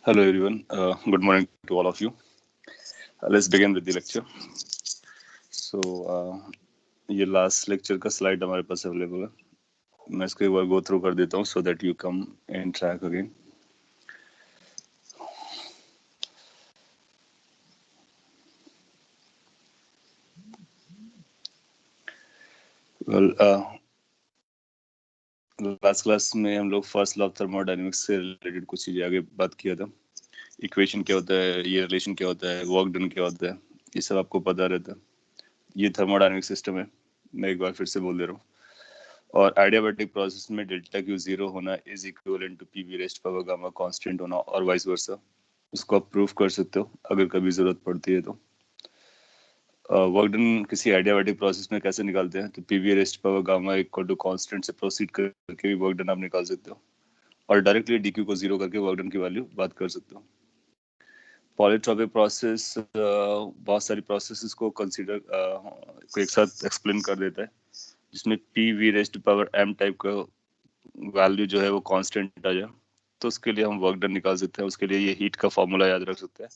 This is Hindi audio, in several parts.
Hello everyone. Good morning to all of you. Let's begin with the lecture. So ये लास्ट लेक्चर का स्लाइड हमारे पास अवेलेबल है. मैं इसको एक बार गो थ्रू कर देता हूँ so that you come and track again. Well, last class में हम लोग फर्स्ट लॉ ऑफ थर्मोडायनेमिक्स से रिलेटेड कुछ चीजें आगे बात किया था. इक्वेशन क्या होता है, ये रिलेशन क्या होता है, वर्क डन क्या होता है, ये सब आपको पता रहता है. ये थर्मोडायनेमिक सिस्टम है. मैं एक बार फिर से बोल दे रहा हूँ. और एडियाबैटिक प्रोसेस में डेल्टा क्यू जीरो होना is equivalent to P V raised power gamma constant होना और वाइस वर्सा. उसको आप प्रूफ कर सकते हो अगर कभी जरूरत पड़ती है तो. वर्क डन किसी एडियाबैटिक प्रोसेस में कैसे निकालते हैं, तो PV raised power gamma equal to constant से प्रोसीड करके भी वर्क डन आप निकाल सकते हो और डायरेक्टली डीक्यू को जीरो करके वर्क डन की वैल्यू बात कर सकते हो. पॉलीट्रॉपिक प्रोसेस बहुत सारी प्रोसेसेस को कंसीडर को एक साथ एक्सप्लेन कर देता है, जिसमें P V raised power M type का वैल्यू जो है वो कांस्टेंट आ जाए तो उसके लिए हम वर्क डन निकाल सकते हैं. उसके लिए ये हीट का फॉर्मूला याद रख सकते हैं.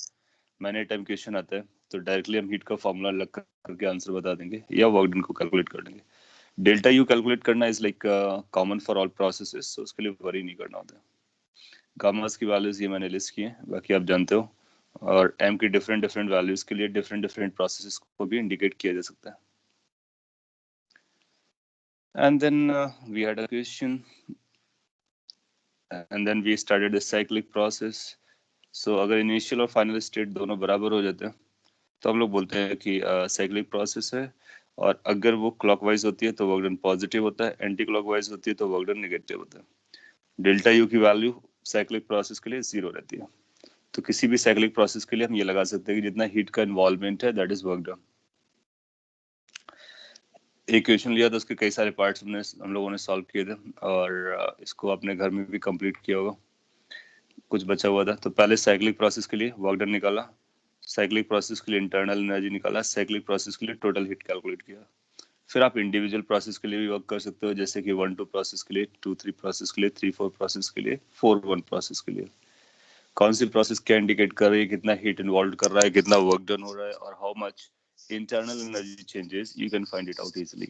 मैंने टाइम क्वेश्चन आता है तो डायरेक्टली हम हीट का फॉर्मूला लग करके आंसर बता देंगे या वर्क डन को कैलकुलेट कर देंगे. डेल्टा यू कैलकुलेट करना is like common for all processes, तो उसके लिए वरी नहीं करना होता. गामास की वैल्यूज ये मैंने लिस्ट की है, बाकी आप जानते हो. और एम की डिफरेंट डिफरेंट वैल्यूज के लिए डिफरेंट डिफरेंट प्रोसेसेस को भी इंडिकेट किया जा सकता है. And then we had a question and then we started the cyclic process. So अगर इनिशियल और फाइनल स्टेट दोनों बराबर हो जाते हैं तो हम लोग बोलते हैं कि साइक्लिक प्रोसेस है. और अगर वो क्लॉकवाइज होती है तो वर्क डन पॉजिटिव होता है, एंटी क्लॉकवाइज होती है तो वर्क डन नेगेटिव होता है. डेल्टा यू की वैल्यू साइक्लिक प्रोसेस के लिए जीरो रहती है. तो किसी भी साइक्लिक प्रोसेस के लिए हम ये लगा सकते हैं कि जितना हीट का इन्वॉल्वमेंट है दैट इज वर्क डन. एक क्वेश्चन लिया था, उसके कई सारे पार्ट्स हम लोगों ने सॉल्व किए थे और इसको अपने घर में भी कंप्लीट किया होगा. कुछ बचा हुआ था तो पहले साइक्लिक प्रोसेस के लिए वर्क डन निकाला, साइक्लिक प्रोसेस के लिए इंटरनल एनर्जी निकाला, साइक्लिक प्रोसेस के लिए टोटल हीट कैलकुलेट किया. फिर आप इंडिविजुअल प्रोसेस के लिए भी वर्क कर सकते हो, जैसे कि 1-2 प्रोसेस के लिए, 2-3 प्रोसेस के लिए, 3-4 प्रोसेस के लिए, 4-1 प्रोसेस के लिए. कौन सी प्रोसेस क्या इंडिकेट कर रही है, कितना हीट इन्वॉल्व कर रहा है, कितना वर्क डन हो रहा है और how much internal energy changes, you can find it out easily.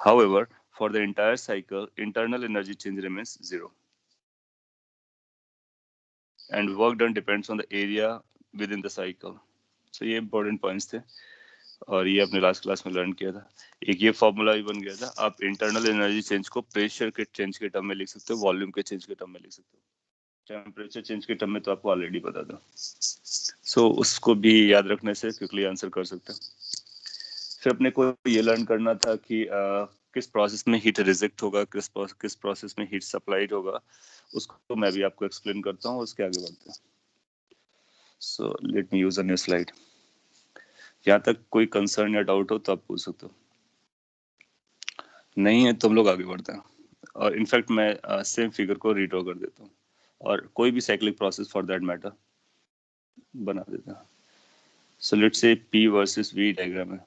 However, for the entire cycle, internal energy change remains zero. And work done depends on the area within the cycle. So ये important points थे और ये अपने लास्ट क्लास में लर्न किया था. एक ये फॉर्मूला भी बन गया था. आप इंटरनल एनर्जी चेंज को प्रेशर के चेंज के टर्म में लिख सकते हो, वॉल्यूम के चेंज के टर्म में लिख सकते हो. टेम्परेचर चेंज के टर्म में तो आपको ऑलरेडी पता था. सो उसको भी याद रखने से क्विकली आंसर कर सकते हैं. फिर अपने को ये लर्न करना था कि किस प्रोसेस में हीट रिजेक्ट होगा, किस प्रोसेस में हीट सप्लाइड होगा. उसको मैं भी आपको एक्सप्लेन करता हूँ, उसके आगे बढ़ते हैं. So let me use a new slide. यहाँ तक कोई कंसर्न या डाउट हो तो आप पूछ सकते हो, नहीं है तो हम लोग आगे बढ़ते हैं. और इनफैक्ट मैं सेम फिगर को रीड्रॉ कर देता हूँ और कोई भी cyclic process for that matter बना देता हूँ. So let's say P versus V diagram है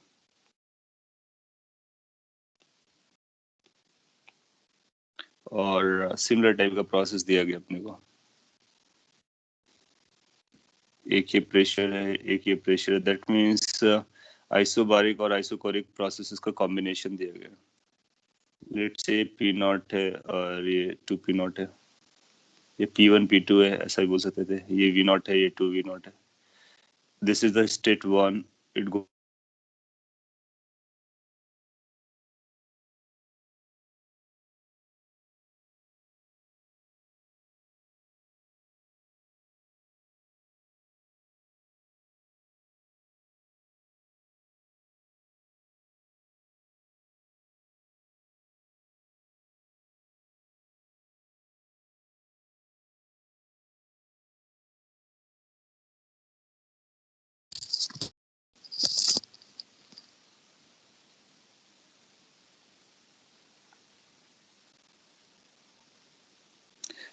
और सिमिलर टाइप का प्रोसेस दिया गया अपने को. एक ये प्रेशर है, एक ये प्रेशर है. दैट मीन्स आइसोबारिक और आइसोकोरिक प्रोसेसेस का कॉम्बिनेशन दिया गया. लेट्स से पी नॉट है और ये टू पी नॉट है. ये P1 P2 है, ऐसा भी बोल सकते थे. ये V नॉट है, ये 2 V नॉट है. This is the state 1. It go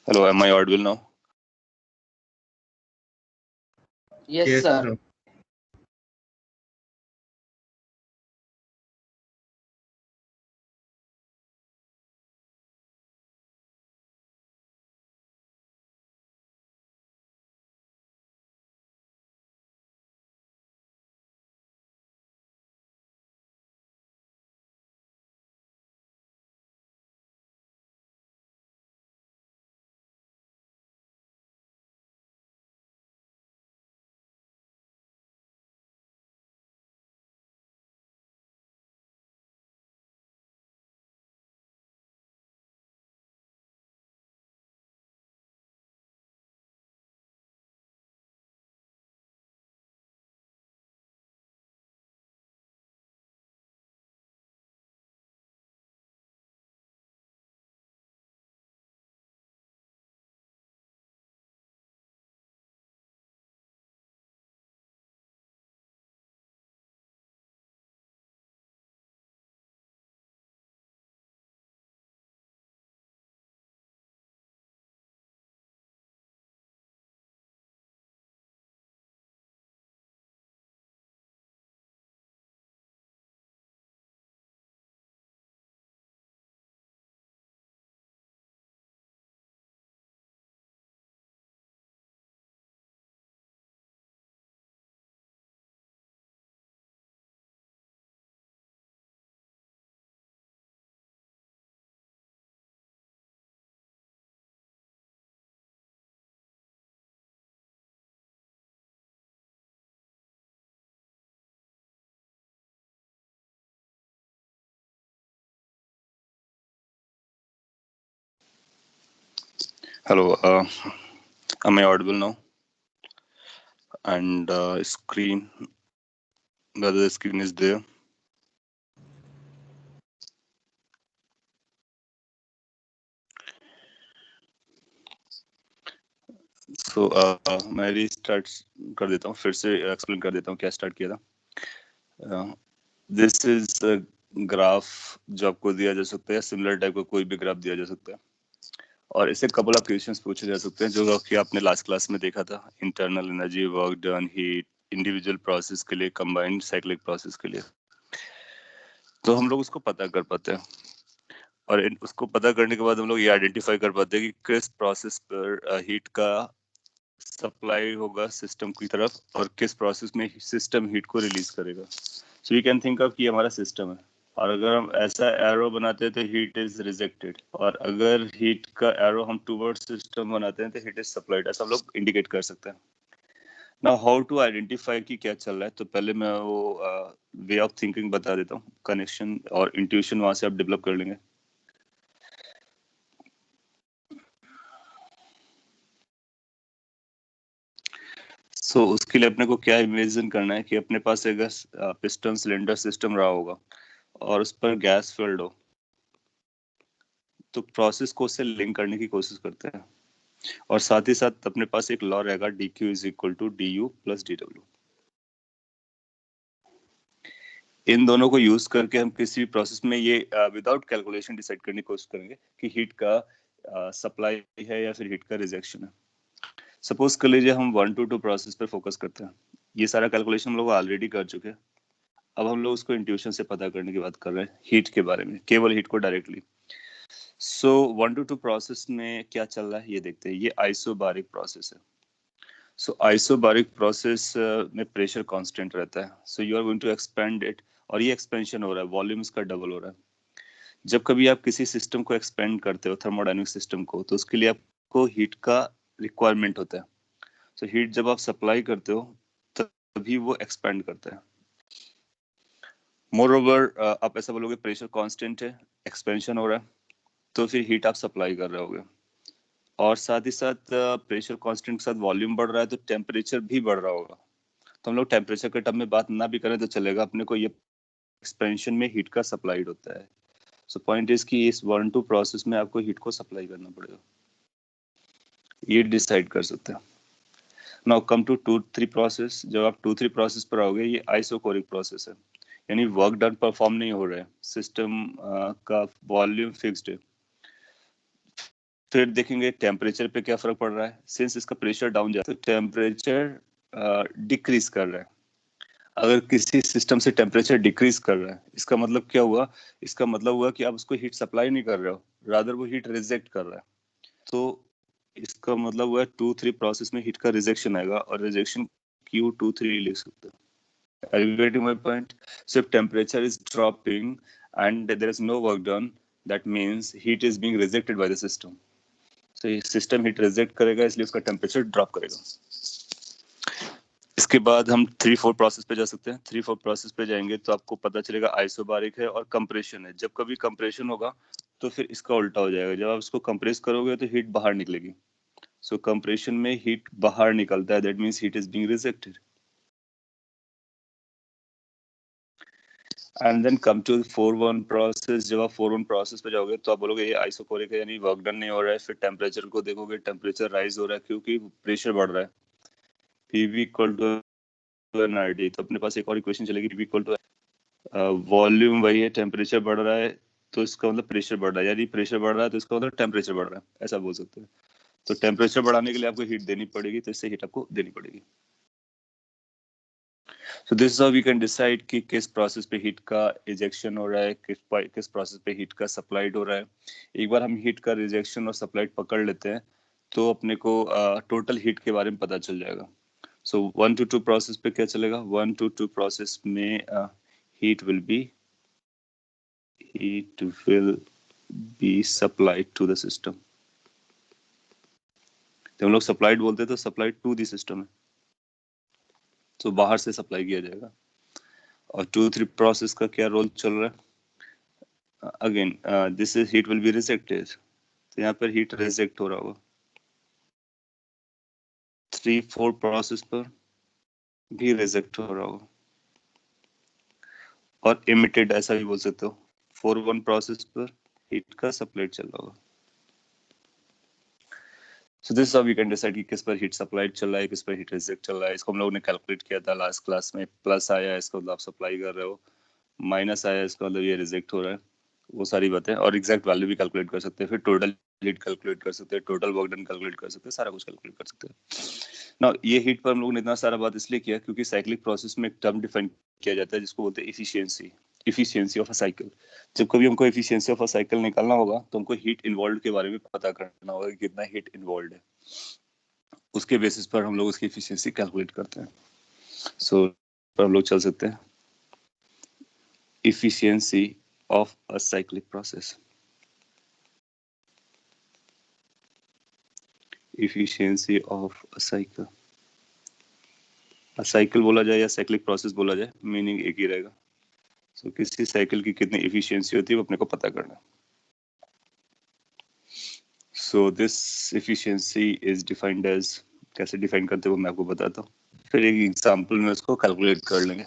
hello, am I audible now? Yes, Yes, sir. sir. Hello, am I audible now? And screen, whether the screen is there. So मैं रीस्टार्ट कर देता हूँ, फिर से एक्सप्लेन कर देता हूँ क्या स्टार्ट किया था. दिस इज ग्राफ जो आपको दिया जा सकता है, सिमिलर टाइप का कोई भी ग्राफ दिया जा सकता है, और इससे कपल ऑफ क्वेश्चंस पूछे जा सकते हैं जो कि आपने लास्ट क्लास में देखा था. Internal energy, work done, heat, individual process के लिए, कंबाइंड साइक्लिक प्रोसेस के लिए. तो हम लोग उसको पता कर पाते हैं, और उसको पता करने के बाद हम लोग ये आइडेंटिफाई कर पाते हैं कि किस प्रोसेस पर हीट का सप्लाई होगा सिस्टम की तरफ, और किस प्रोसेस में सिस्टम हीट को रिलीज करेगा. So you can think of कि हमारा सिस्टम है, और अगर हम ऐसा एरो बनाते हैं तो हीट इज रिजेक्टेड, और अगर हीट का एरो हम टूवर्ड्स सिस्टम बनाते हैं तो हीट इज सप्लाइड. ऐसा हम लोग इंडिकेट कर सकते हैं. नाउ हाउ टू आइडेंटिफाई कि क्या चल रहा है, तो पहले मैं वो वे ऑफ थिंकिंग बता देता हूँ. कनेक्शन और इंट्यूशन वहां से आप डेवलप कर लेंगे. सो उसके लिए अपने को क्या इमेजिन करना है कि अपने पास एक पिस्टन सिलेंडर सिस्टम रहा होगा और उस पर गैस फिल्ड हो, तो प्रोसेस को उससे लिंक करने की कोशिश करते हैं, और साथ ही साथ अपने पास एक लॉ रहेगा d Q is equal to d U plus d W. इन दोनों को यूज करके हम किसी भी प्रोसेस में ये विदाउट कैलकुलेशन डिसाइड करने की कोशिश करेंगे कि हीट का सप्लाई है या फिर हीट का रिजेक्शन है. सपोज कर लीजिए हम 1 to 2 प्रोसेस पर फोकस करते हैं. ये सारा कैलकुलेशन हम लोग ऑलरेडी कर चुके हैं. अब हम लोग उसको इंट्यूशन से पता करने की बात कर रहे हैं हीट के बारे में, केवल हीट को डायरेक्टली. सो 1 to 2 प्रोसेस में क्या चल रहा है ये देखते हैं. ये आइसोबारिक प्रोसेस है. सो आइसोबारिक प्रोसेस में प्रेशर कांस्टेंट रहता है. So you are going to expand it, और ये एक्सपेंशन हो रहा है, वॉल्यूम इसका डबल हो रहा है. जब कभी आप किसी सिस्टम को एक्सपेंड करते हो, थर्मोडायनेमिक सिस्टम को, तो उसके लिए आपको हीट का रिक्वायरमेंट होता है. सो हीट जब आप सप्लाई करते हो तभी वो एक्सपेंड करता है. मोर ओवर आप ऐसा बोलोगे प्रेशर कांस्टेंट है, एक्सपेंशन हो रहा है, तो फिर हीट आप सप्लाई कर रहे होगे, और साथ ही साथ प्रेशर कांस्टेंट के साथ वॉल्यूम बढ़ रहा है तो टेम्परेचर भी बढ़ रहा होगा. तो हम लोग टेम्परेचर के टर्म में बात ना भी करें तो चलेगा, अपने को ये एक्सपेंशन में हीट का सप्लाइड होता है. सो पॉइंट इज कि इस 1 to 2 प्रोसेस में आपको हीट को सप्लाई करना पड़ेगा, ये डिसाइड कर सकते हैं. Now come to 2-3 process. जब आप 2-3 प्रोसेस पर आओगे, ये आइसोकोरिक प्रोसेस है, यानी वर्क डन परफॉर्म नहीं हो रहा है, सिस्टम का वॉल्यूम फिक्स्ड है. फिर देखेंगे टेम्परेचर पे क्या फर्क पड़ रहा है. सिंस इसका प्रेशर डाउन जाता है तो टेम्परेचर डिक्रीज कर रहा है. अगर किसी सिस्टम से टेम्परेचर डिक्रीज कर रहा है, इसका मतलब क्या हुआ, इसका मतलब हुआ कि आप उसको हीट सप्लाई नहीं कर रहे हो, रादर वो हीट रिजेक्ट कर रहा है. तो इसका मतलब हुआ 2-3 प्रोसेस में हीट का रिजेक्शन आएगा, और रिजेक्शन Q23 लिख सकते हैं. Are you getting my point? So if temperature is dropping and there is no work done, that means heat is being rejected by the system. So ये सिस्टम हीट रिजेक्ट करेगा, इसलिए उसका टेम्परेचर ड्रॉप करेगा. इसके बाद हम 3-4 प्रोसेस पे जा सकते हैं. 3-4 प्रोसेस पे जाएंगे तो आपको पता चलेगा आइसोबारिक है और कंप्रेशन है. जब कभी कंप्रेशन होगा तो फिर इसका उल्टा हो जाएगा. जब आप इसको कंप्रेस करोगे तो हीट बाहर निकलेगी. सो कंप्रेशन में हीट बाहर निकलता है, that means heat is being rejected. And then come to 4-1 process. जब आप 4-1 प्रोसेस पे जाओगे तो आप बोलोगे ये आइसोकोरिक है, यानी वर्क डन नहीं हो रहा है. फिर टेम्परेचर को देखोगे, टेम्परेचर राइज हो रहा है क्योंकि प्रेशर बढ़ रहा है. PV equal to NRT. तो अपने पास एक और इक्वेशन चलेगी, पीवी इक्वल टू वॉल्यूम वही है, टेम्परेचर बढ़ रहा है तो इसका मतलब प्रेशर बढ़ रहा है, यदि प्रेशर बढ़ रहा है तो इसका मतलब टेम्परेचर बढ़ रहा है, ऐसा बोल सकते हैं. तो टेम्परेचर बढ़ाने के लिए आपको हीट देनी पड़ेगी, तो इससे हीट आपको देनी पड़ेगी. So this is how we can decide कि किस प्रोसेस पे हीट का इजेक्शन हो रहा है, किस प्रोसेस पे हीट का सप्लाइड हो रहा है. एक बार हम हीट का रिजेक्शन और सप्लाइड पकड़ लेते हैं तो अपने को टोटल हीट के बारे में पता चल जाएगा. सो 1 to 2 प्रोसेस पे क्या चलेगा, 1 to 2 प्रोसेस में heat will be supplied to the system. तो हम लोग सप्लाइड बोलते हैं तो सप्लाइड टू द सिस्टम है, तो बाहर से सप्लाई किया जाएगा. और 2-3 प्रोसेस का क्या रोल चल रहा है. Again this is heat will be rejected, तो यहाँ पर हीट रिजेक्ट हो रहा होगा. 3-4 प्रोसेस पर भी रिजेक्ट हो रहा होगा, और इमिटेड ऐसा भी बोल सकते हो, 4-1 प्रोसेस पर हीट का सप्लाई चल रहा होगा। So this is how we can decide कि किस पर हीट सप्लाई चल रहा है, किस पर हीट रिजेक्ट चल रहा है। इसको हम लोगों ने कैलकुलेट किया था लास्ट क्लास में। प्लस आया इसका मतलब आप सप्लाई कर रहे हो, माइनस आया इसका मतलब ये रिजेक्ट हो रहा है, वो सारी बातें। और एग्जैक्ट वैल्यू भी कैलकुलेट कर सकते हैं, फिर टोटल हीट कैलकुलेट कर सकते हैं, टोटल वर्क डन कैलकुलेट कर सकते हैं, सारा कुछ कैलकुलेट कर सकते हैं ना। ये हीट पर हम लोगों ने इतना सारा बात इसलिए किया क्योंकि साइक्लिक प्रोसेस में एक टर्म डिफाइन किया जाता है जिसको बोलते हैं efficiency, efficiency of a cycle. जब कभी हमको एफिशिएंसी ऑफ अ साइकिल निकालना होगा तो हमको हीट इन्वॉल्व के बारे में पता करना होगा कि कितना हीट इन्वॉल्व है, उसके बेसिस पर हम लोग उसकी एफिशिएंसी कैलकुलेट करते हैं। सो पर हम लोग चल सकते हैं efficiency of a cyclic process, efficiency of a cycle। a cycle बोला जाए या cyclic process बोला जाए, मीनिंग एक ही रहेगा। सो किसी साइकिल की कितनी एफिशिएंसी होती है वो अपने को पता करना है। So this efficiency is defined as, कैसे डिफाइन करते हैं वो मैं आपको बताता हूँ, फिर एक एग्जांपल में उसको कैलकुलेट कर लेंगे।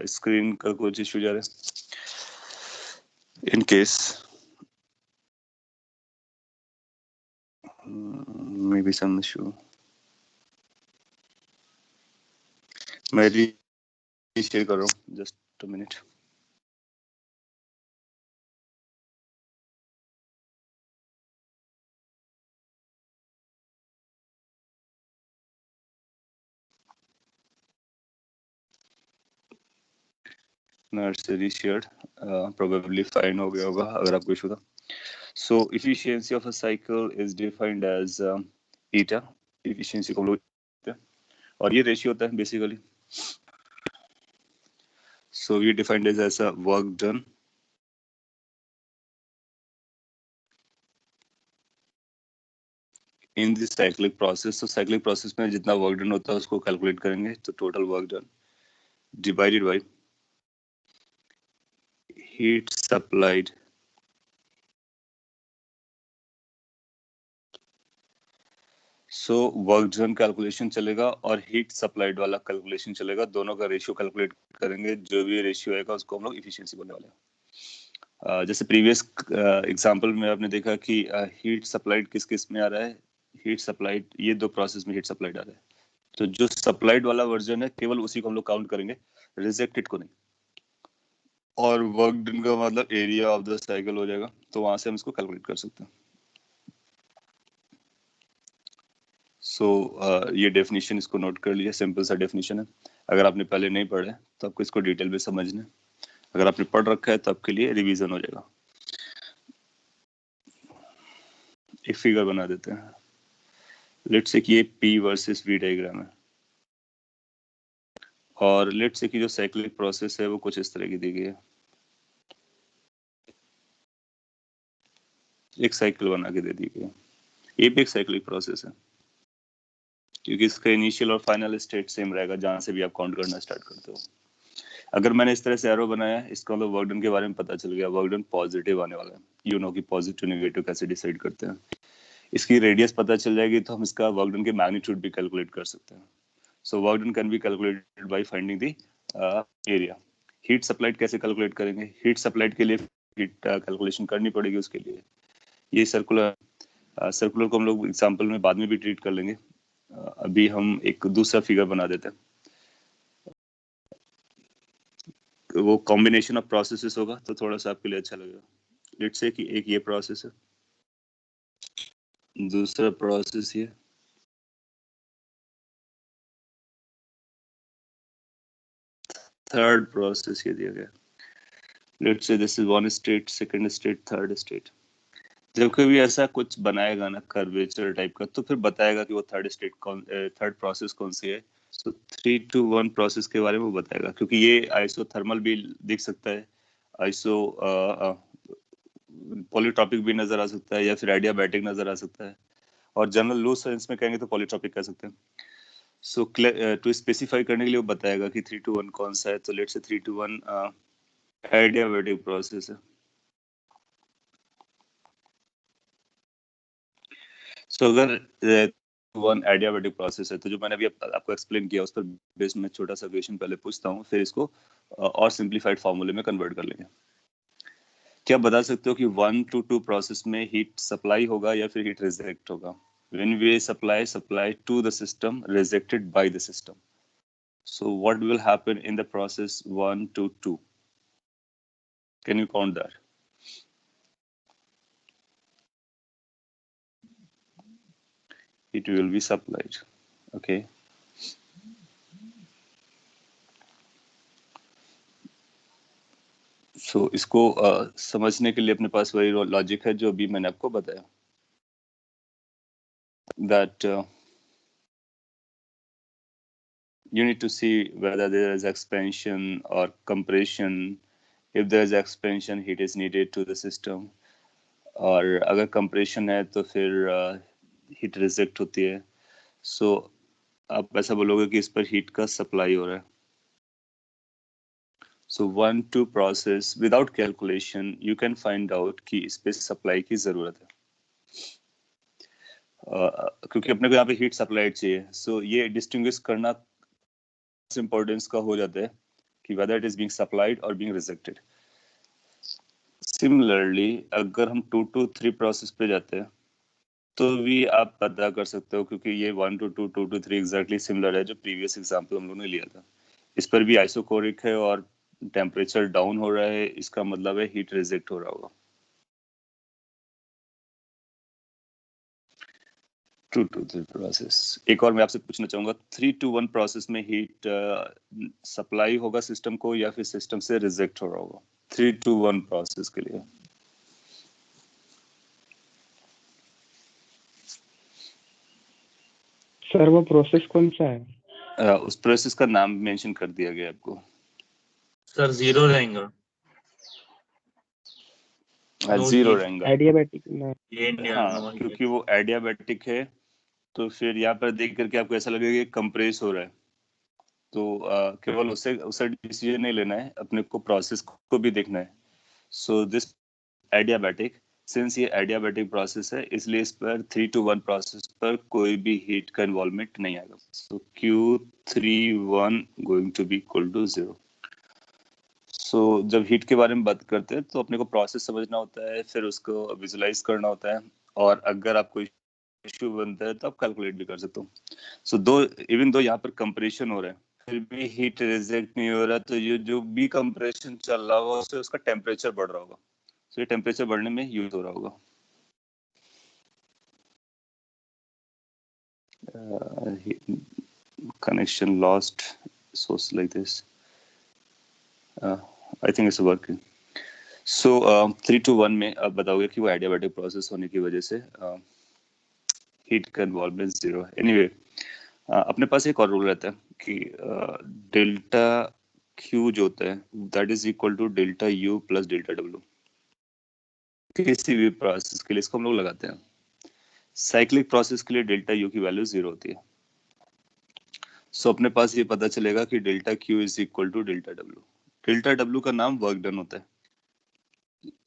स्क्रीन का कुछ इशू जा रहा है, in case maybe some issue, मैं शेयर कर रहा हूँ, just a minute. Nursery shared, probably fine हो गया होगा अगर आपको इशू था। So efficiency of a cycle is defined as eta, efficiency को लोग, और ये रेशियो होता है बेसिकली। सो ये डिफाइंड एज ऐसा work done in this cyclic process. तो साइक्लिक प्रोसेस में जितना वर्क डन होता है उसको कैलकुलेट करेंगे, तो total work done divided by heat supplied. So work done calculation चलेगा और हीट सप्लाइड वाला कैलकुलेशन चलेगा, दोनों का रेशियो कैलकुलेट करेंगे, जो भी रेशियो आएगा उसको हम लोग एफिशिएंसी बोलने वाले हैं। जैसे प्रीवियस एग्जांपल में आपने देखा कि हीट सप्लाइड किस किस में आ रहा है, हीट सप्लाइड ये दो प्रोसेस में हीट सप्लाइड आ रहा है, तो जो सप्लाइड वाला वर्जन है केवल उसी को हम लोग काउंट करेंगे, रिजेक्टेड को नहीं। और वर्क डन का मतलब एरिया ऑफ द साइकिल हो जाएगा, तो वहां से हम इसको कैलकुलेट कर सकते हैं। सो ये डेफिनेशन इसको नोट कर लिया, सिंपल सा डेफिनेशन है। अगर आपने पहले नहीं पढ़ा है तो आपको इसको डिटेल में समझना है, अगर आपने पढ़ रखा है तो आपके लिए रिवीजन हो जाएगा। एक फिगर बना देते हैं, लेट्स से कि ये पी वर्सेस वी डायग्राम है, और लेट्स से कि जो साइक्लिक प्रोसेस है वो कुछ इस तरह की दी गई है। एक साइकिल बना के दे दी गई है, ये भी एक साइक्लिक प्रोसेस है क्योंकि इसका इनिशियल और फाइनल स्टेट सेम रहेगा जहां से भी आप काउंट करना स्टार्ट करते हो। अगर मैंने इस तरह से एरो बनाया है, इसका मतलब वर्क डन के बारे में पता चल गया, वर्क डन पॉजिटिव आने वाला है। यू नो कि पॉजिटिव नेगेटिव कैसे डिसाइड करते हैं। इसकी रेडियस पता चल जाएगी तो हम इसका वर्क डन के मैग्नीट्यूड भी कैलकुलेट कर सकते हैं। So work done can be calculated by finding the area. Heat supplied कैसे कैलकुलेट करेंगे, हीट सप्लाइड के लिए हीट कैलकुलेशन करनी पड़ेगी उसके लिए। ये सर्कुलर सर्कुलर को हम लोग एग्जांपल में बाद में भी ट्रीट कर लेंगे। अभी हम एक दूसरा फिगर बना देते हैं, वो कॉम्बिनेशन ऑफ प्रोसेसेस होगा तो थोड़ा सा आपके लिए अच्छा लगेगा। लेट्स से कि एक ये प्रोसेस है, दूसरा प्रोसेस ये, थर्ड प्रोसेस ये दिया गया। Let's say this is one state, second state, third state. जब कभी ऐसा कुछ बनाएगा ना कर्वेचर टाइप का, तो फिर बताएगा कि वो थर्ड स्टेट कौन, थर्ड प्रोसेस कौन सी है। सो 3-2-1 प्रोसेस के बारे में वो बताएगा, क्योंकि ये आइसोथर्मल भी दिख सकता है, आइसो पॉलीट्रॉपिक भी नजर आ सकता है, या फिर एडियाबैटिक नजर आ सकता है, और जनरल लूज सेंस में कहेंगे तो पॉलीट्रॉपिक कह सकते हैं। सो टू स्पेसिफाई करने के लिए वो बताएगा कि 3-2-1 कौन सा है, तो लेट्स से 3-2-1 एडियाबैटिक प्रोसेस है। सो अगर वन एडियाबैटिक प्रोसेस है, तो जो मैंने अभी आपको एक्सप्लेन किया उस पर बेस में छोटा सा क्वेश्चन पहले पूछता हूँ, फिर इसको और सिंप्लीफाइड फॉर्मूले में कन्वर्ट कर लेंगे। क्या बता सकते हो कि 1 to 2 प्रोसेस में हीट सप्लाई होगा या फिर हीट रिजेक्ट होगा? When we supply to the system, rejected by the system. So what will happen in the process 1 to 2? Can you count that? It will be supplied. Okay. So इसको समझने के लिए अपने पास वही लॉजिक है जो अभी मैंने आपको बताया, that you need to see whether there is expansion or compression. If there is expansion, heat is needed to the system. और अगर compression है तो फिर heat reject होती है. So आप ऐसा बोलोगे कि इस पर हीट का सप्लाई हो रहा है. So 1 to process without calculation you can find out कि इस पे सप्लाई की जरूरत है. क्योंकि अपने को यहाँ पे हीट सप्लाइड चाहिए, सो ये डिस्टिंग्विश करना इम्पोर्टेंस का हो जाता है कि whether it is being supplied or being rejected. Similarly, अगर हम 2 to 3 प्रोसेस पे जाते हैं तो भी आप पता कर सकते हो, क्योंकि ये 1 to 2, 2 to 3 एग्जैक्टली सिमिलर है जो प्रीवियस एग्जांपल हम लोगों ने लिया था. इस पर भी आइसोकोरिक है और टेम्परेचर डाउन हो रहा है, इसका मतलब है हीट रिजेक्ट हो रहा होगा. 2 to 3 प्रोसेस. एक और मैं आपसे पूछना चाहूंगा, 3 to 1 प्रोसेस में हीट सप्लाई होगा सिस्टम को या फिर सिस्टम से रिजेक्ट हो रहा होगा 3 to 1 प्रोसेस के लिए? सर वो प्रोसेस कौन सा है? उस प्रोसेस का नाम मेंशन कर दिया गया आपको. सर जीरो रहेगा. जीरो रहेगा. एडियाबैटिक ये इंडिया हाँ, क्योंकि वो एडियाबैटिक है तो फिर यहाँ पर देख करके आपको ऐसा लगेगा कि कंप्रेस हो रहा है, तो केवल उससे डिसीजन नहीं लेना है, अपने को प्रोसेस को भी देखना है. सो दिस एडियाबैटिक, सिंस ये एडियाबैटिक प्रोसेस है इसलिए इस पर 3 to 1 प्रोसेस पर कोई भी हीट का इन्वॉल्वमेंट नहीं आएगा. So Q31 going to be equal to 0. So जब हीट के बारे में बात करते हैं तो अपने को प्रोसेस समझना होता है, फिर उसको विजुलाइज करना होता है, और अगर आपको इश्यू बनता है तो आप कैलकुलेट भी कर सकते हो. सो दो इवन दो यहाँ पर कंप्रेशन हो रहा है फिर भी हीट रिजेक्ट नहीं हो रहा, तो ये जो भी कंप्रेशन चल रहा होगा उससे उसका टेम्परेचर बढ़ रहा होगा. सो ये टेम्परेचर बढ़ने में यूज हो रहा होगा. connection lost, so it's like this. I think it's working. So 3 to 1 में आप बताओगे कि वो एडियाबैटिक प्रोसेस होने की वजह से हीट का इन्वॉल्वमेंट 0 है. एनीवे, अपने पास एक और रूल रहता है कि डेल्टा क्यू जो होता है that is equal to delta U plus delta W. किसी भी प्रोसेस के लिए इसको हम लोग लगाते हैं. साइक्लिक प्रोसेस के लिए डेल्टा यू की वैल्यू 0 होती है. सो अपने पास ये पता चलेगा कि delta Q is equal to delta W. Delta W का नाम वर्क डन होता है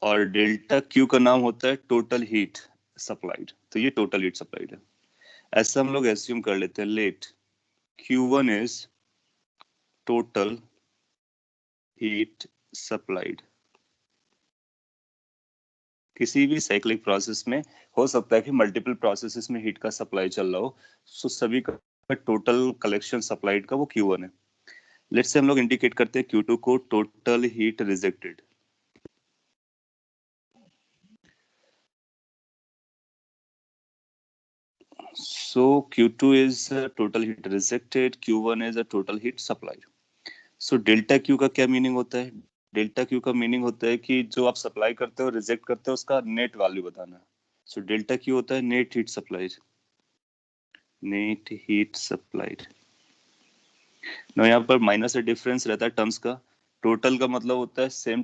और डेल्टा क्यू का नाम होता है टोटल हीट सप्लाइड. तो ये टोटल हीट सप्लाइड है. ऐसा हम लोग एज्यूम कर लेते हैं, let Q1 is total heat supplied. किसी भी साइक्लिक प्रोसेस में हो सकता है कि मल्टीपल प्रोसेसेस में हीट का सप्लाई चल रहा हो, सो सभी का टोटल कलेक्शन सप्लाइड का वो Q1 है. लेट्स से हम लोग इंडिकेट करते हैं Q2 को total heat rejected. So Q2 is total heat rejected, Q1 is a total heat supplied. So delta Q का क्या मीनिंग होता है? डेल्टा Q का मीनिंग होता है कि जो आप सप्लाई करते हो रिजेक्ट करते हो उसका नेट वैल्यू बताना है. सो डेल्टा Q होता है net heat supplied. Net heat supplied. ना यहाँ पर माइनस से डिफरेंस रहता है टर्म्स का. टोटल का मतलब होता है सेम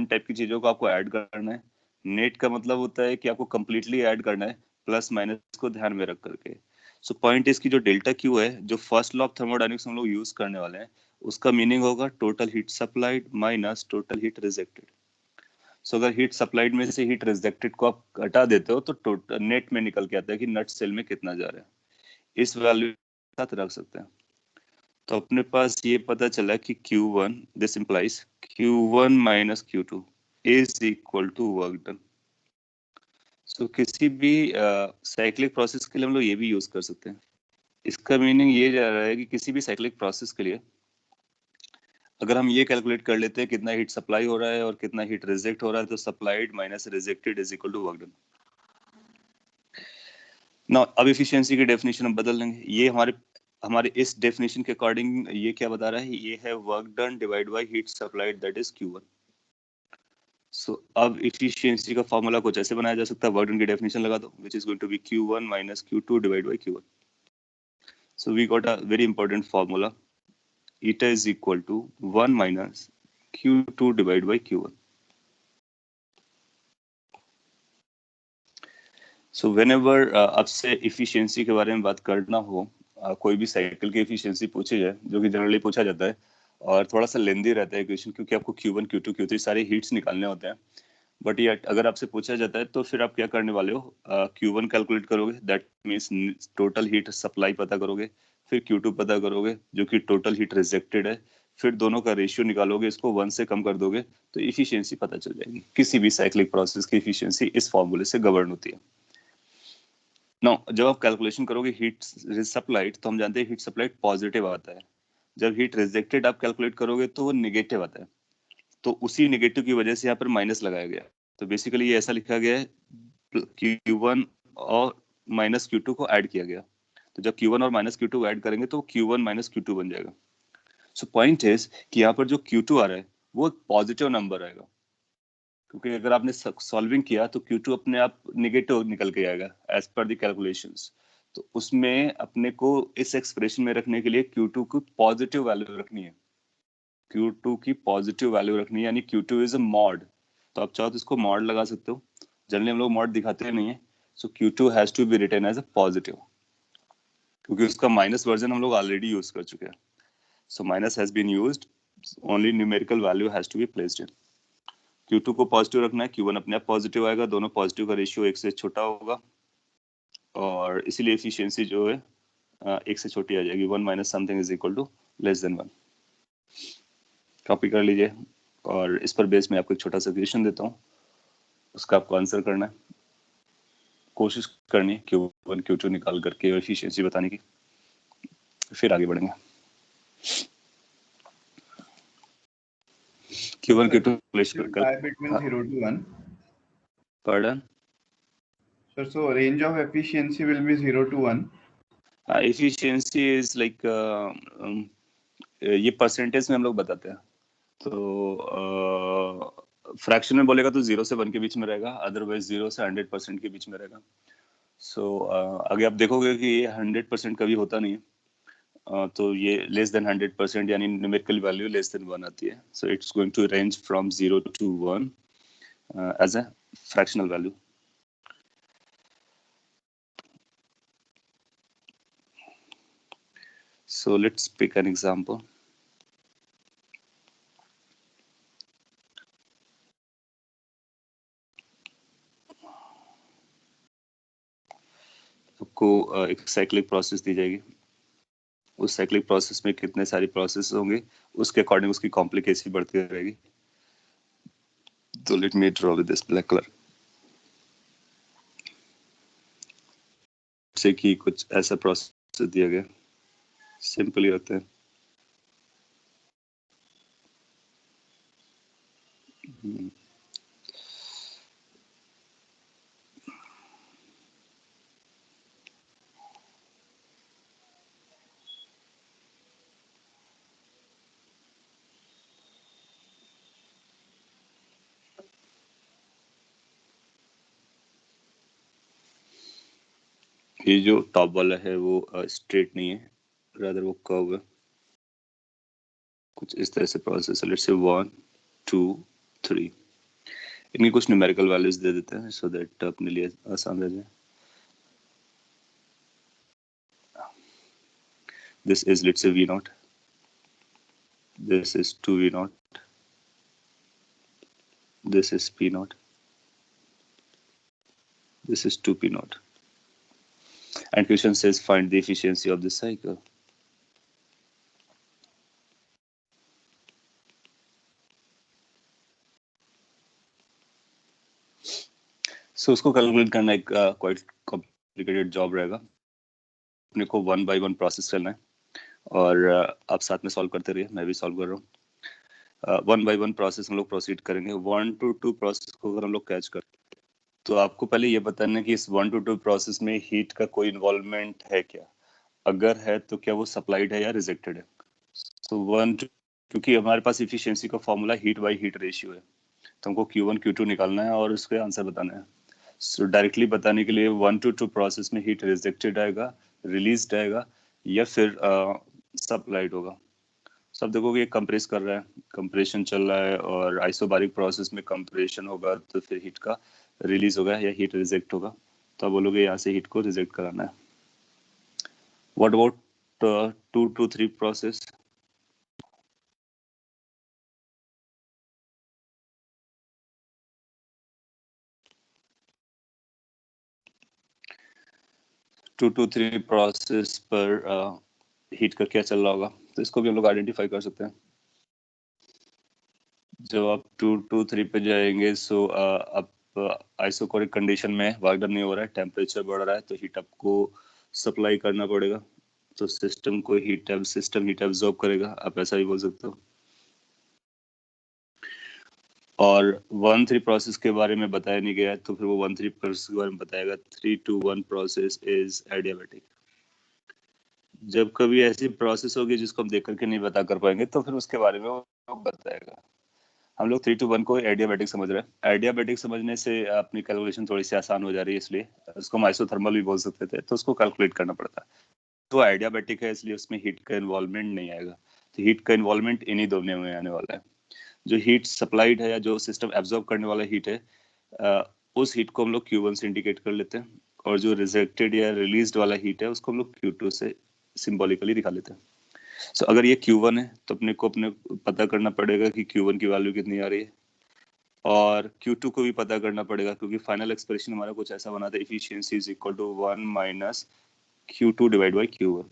टाइप की चीजों को आपको ऐड करना है. नेट का मतलब होता है कि आपको कंप्लीटली ऐड करना है प्लस माइनस को ध्यान में रख करके. सो पॉइंट इसकी जो डेल्टा क्यू है, जो फर्स्ट लॉ ऑफ थर्मोडायनेमिक्स हम लोग यूज करने वाले हैं, उसका मीनिंग होगा total heat supplied minus total heat rejected. So अगर हीट सप्लाइड में से हीट रिजेक्टेड को आप हटा देते हो तो टोटल नेट में निकल के आता है कि नट सेल में कितना जा रहा है। इस वैल्यू के साथ रख सकते हैं। तो अपने पास ये पता चला कि Q1 this implies Q1 minus Q2 is equal to work done. So किसी भी साइक्लिक प्रोसेस के लिए हम लोग ये भी यूज कर सकते हैं। इसका मीनिंग ये जा रहा है कि किसी भी साइक्लिक प्रोसेस के लिए अगर हम ये कैलकुलेट कर लेते हैं कितना हीट सप्लाई हो रहा है और कितना हीट रिजेक्ट हो रहा है, तो supplied minus rejected is equal to work done. Now अब एफिशिएंसी की डेफिनेशन हम बदल लेंगे। ये हमारे इस डेफिनेशन के अकॉर्डिंग ये क्या बता रहा है, ये है work done divide by heat supplied that is Q1। सो अब एफिशिएंसी का फार्मूला कुछ ऐसे बनाया जा सकता है, वर्क डन की डेफिनेशन लगा दो which is going to be Q1 minus Q2 divide by Q1। So we got a very important formula, eta is equal to 1 minus Q2 divided by Q1। So whenever आपसे efficiency के बारे में बात करना हो, कोई भी साइकिल की efficiency पूछी जाए, जो कि जनरली पूछा जाता है और थोड़ा सा लेंदी रहता है क्वेश्चन, क्योंकि आपको Q1, Q2, Q3 सारे हीट्स निकालने होते हैं। बट ये अगर आपसे पूछा जाता है तो फिर आप क्या करने वाले हो, Q1 कैलकुलेट करोगे, that means total heat supply पता करोगे, फिर Q2 पता करोगे जो कि टोटल हीट रिजेक्टेड है, फिर दोनों का रेशियो निकालोगे, इसको 1 से कम कर दोगे तो इफिशियंसी पता चल जाएगी। किसी भी साइक्लिक प्रोसेस की इफिशियंसी इस फॉर्मूले से गवर्न होती है। नो, जब आप कैलकुलेशन करोगे हीट सप्लाइड, तो हम जानते हैं हीट सप्लाइड पॉजिटिव आता है। जब हीट रिजेक्टेड आप कैलकुलेट करोगे तो वो निगेटिव आता है। तो उसी निगेटिव की वजह से यहाँ पर माइनस लगाया गया। तो बेसिकली ये ऐसा लिखा गया है, Q1 और माइनस Q2 को ऐड किया गया। तो जब Q1 और माइनस Q2 ऐड करेंगे तो Q1 माइनस Q2 बन जाएगा। सो पॉइंट इज कि यहाँ पर जो Q2 आ रहा है वो पॉजिटिव नंबर आएगा, क्योंकि अगर आपने सॉल्विंग किया तो Q2 अपने आप निगेटिव निकल के आएगा एज पर द कैलकुलेशंस। तो उसमें अपने को इस एक्सप्रेशन में रखने के लिए Q2 को पॉजिटिव वैल्यू रखनी है। Q2 की पॉजिटिव वैल्यू रखनी है, यानी Q2 इज अ मॉड। तो आप चाहो तो इसको मॉड लगा सकते हो, जनरली हम लोग मॉड दिखाते नहीं है। So Q2 has to be written as a positive, क्योंकि उसका माइनस वर्जन हम लोग ऑलरेडी यूज कर चुके हैं। So minus has been used, only numerical value has to be placed in. Q2 को पॉजिटिव रखना है, Q1 अपने आप पॉजिटिव आएगा, दोनों पॉजिटिव का रेशियो 1 से छोटा होगा और इसीलिए एफिशिएंसी जो है 1 से छोटी आ जाएगी। 1 minus something is equal to less than 1। Copy कर लीजिए और इस पर बेस में आपको एक छोटा सा क्वेश्चन देता हूँ, उसका आपको आंसर करना है। कोशिश करनी है Q1 Q2 निकाल करके एफिशिएंसी बताने की, फिर आगे बढ़ेंगे। Q1 Q2 between 0 to 1. Pardon? So range of efficiency will be 0 to 1. Efficiency is like ये परसेंटेज में हम लोग बताते हैं। तो फ्रैक्शन में बोलेगा तो 0 से 1 के बीच में रहेगा, अदरवाइज 0 से 100% के बीच में रहेगा। सो आगे आप देखोगे कि ये 100% कभी होता नहीं है। तो ये लेस देन 100% यानी न्यूमेरिकल वैल्यू लेस देन 1 आती है। So it's going to range from 0 to 1 as a fractional value. So let's pick an example. आपको एक साइक्लिक प्रोसेस दी जाएगी, उस साइक्लिक प्रोसेस में कितने सारी प्रोसेस होंगे उसके अकॉर्डिंग उसकी कॉम्प्लिकेसी बढ़ती रहेगी। तो let me draw with this black colour, जैसे कि कुछ ऐसा प्रोसेस दिया गया, सिंपल ही होते हैं। ये जो टॉप वाला है वो स्ट्रेट नहीं है, रादर वो कर्व है। कुछ इस तरह से प्रोसेस है, लेट्स से 1 2 3। इनकी कुछ न्यूमेरिकल वैल्यूज दे देते हैं सो दैट अपने लिए आसान रह जाए। This is let's say V0, this is 2V0, This is P naught. This is 2P naught. And question says find the efficiency of the cycle. So उसको कैलकुलेट करना एक क्वाइट कॉम्प्लिकेटेड जॉब रहेगा. अपने को 1 by 1 प्रोसेस करना है और आप साथ में सॉल्व करते रहिए, मैं भी सॉल्व कर रहा हूँ. 1 by 1 प्रोसेस हम लोग प्रोसीड करेंगे. 1 to 2 प्रोसेस को अगर हम लोग कैच करें तो आपको पहले ये बताना है कि इस 1 to 2 प्रोसेस में हीट का कोई इन्वॉल्वमेंट है क्या. अगर है तो क्या वो सप्लाइड है या रिजेक्टेड है. तो 1 क्योंकि हमारे पास इफिशियंसी का formula heat by heat ratio है, तो हमको Q1 Q2 निकालना है और उसके आंसर बताना है. सो डायरेक्टली बताने के लिए 1 to 2 प्रोसेस में हीट रिजेक्टेड आएगा, रिलीज्ड आएगा या फिर सप्लाइड होगा. सब देखोगे ये कंप्रेस कर रहा है, कंप्रेशन चल रहा है और आइसोबारिक प्रोसेस में कंप्रेशन होगा तो फिर हीट का रिलीज होगा या हीट रिजेक्ट होगा. तो आप बोलोगे यहाँ से हीट को रिजेक्ट कराना है. What about 2 to 3 process. Two to three process पर हीट का क्या चल रहा होगा, तो इसको भी हम लोग आइडेंटिफाई कर सकते हैं. जब आप 2 to 3 पे जाएंगे सो अब आइसोकोरिक कंडीशन में वर्क डन नहीं हो रहा है, टेम्परेचर बढ़ रहा है, तो हीट आपको सप्लाई करना पड़ेगा. तो सिस्टम हीट एब्जॉर्ब करेगा, आप ऐसा भी बोल सकते हो. और 1-3 प्रोसेस के बारे में बताया नहीं गया है, तो फिर वो 1-3 प्रोसेस के बारे में बताएगा. 3 to 1 प्रोसेस इज एडियाबैटिक. जब कभी ऐसी प्रोसेस होगी जिसको हम देख करके नहीं बता कर पाएंगे तो फिर उसके बारे में वो बताएगा. हम लोग 3 to 1 को एडियाबैटिक समझ रहे हैं. एडियाबैटिक समझने से अपनी कैलकुलेशन थोड़ी सी आसान हो जा रही है, इसलिए उसको हम आइसोथर्मल भी बोल सकते थे, तो उसको कैलकुलेट करना पड़ता है. तो एडियाबैटिक है इसलिए उसमें हीट का इन्वॉल्वमेंट नहीं आएगा. तो हीट का इन्वॉल्वमेंट इन्हीं दोनों में आने वाला है. जो हीट सप्लाइड है या जो सिस्टम एब्जॉर्ब करने वाला हीट है, उस हीट को हम लोग Q1 से इंडिकेट कर लेते हैं, और जो रिजेक्टेड या रिलीज्ड वाला हीट है उसको हम लोग Q2 से सिंबॉलिकली दिखा लेते हैं. सो अगर ये Q1 है तो अपने को पता करना पड़ेगा कि Q1 की वैल्यू कितनी आ रही है, और Q2 को भी पता करना पड़ेगा क्योंकि फाइनल एक्सप्रेशन हमारा कुछ ऐसा बना था, efficiency is equal to 1 minus Q2 divide by Q1.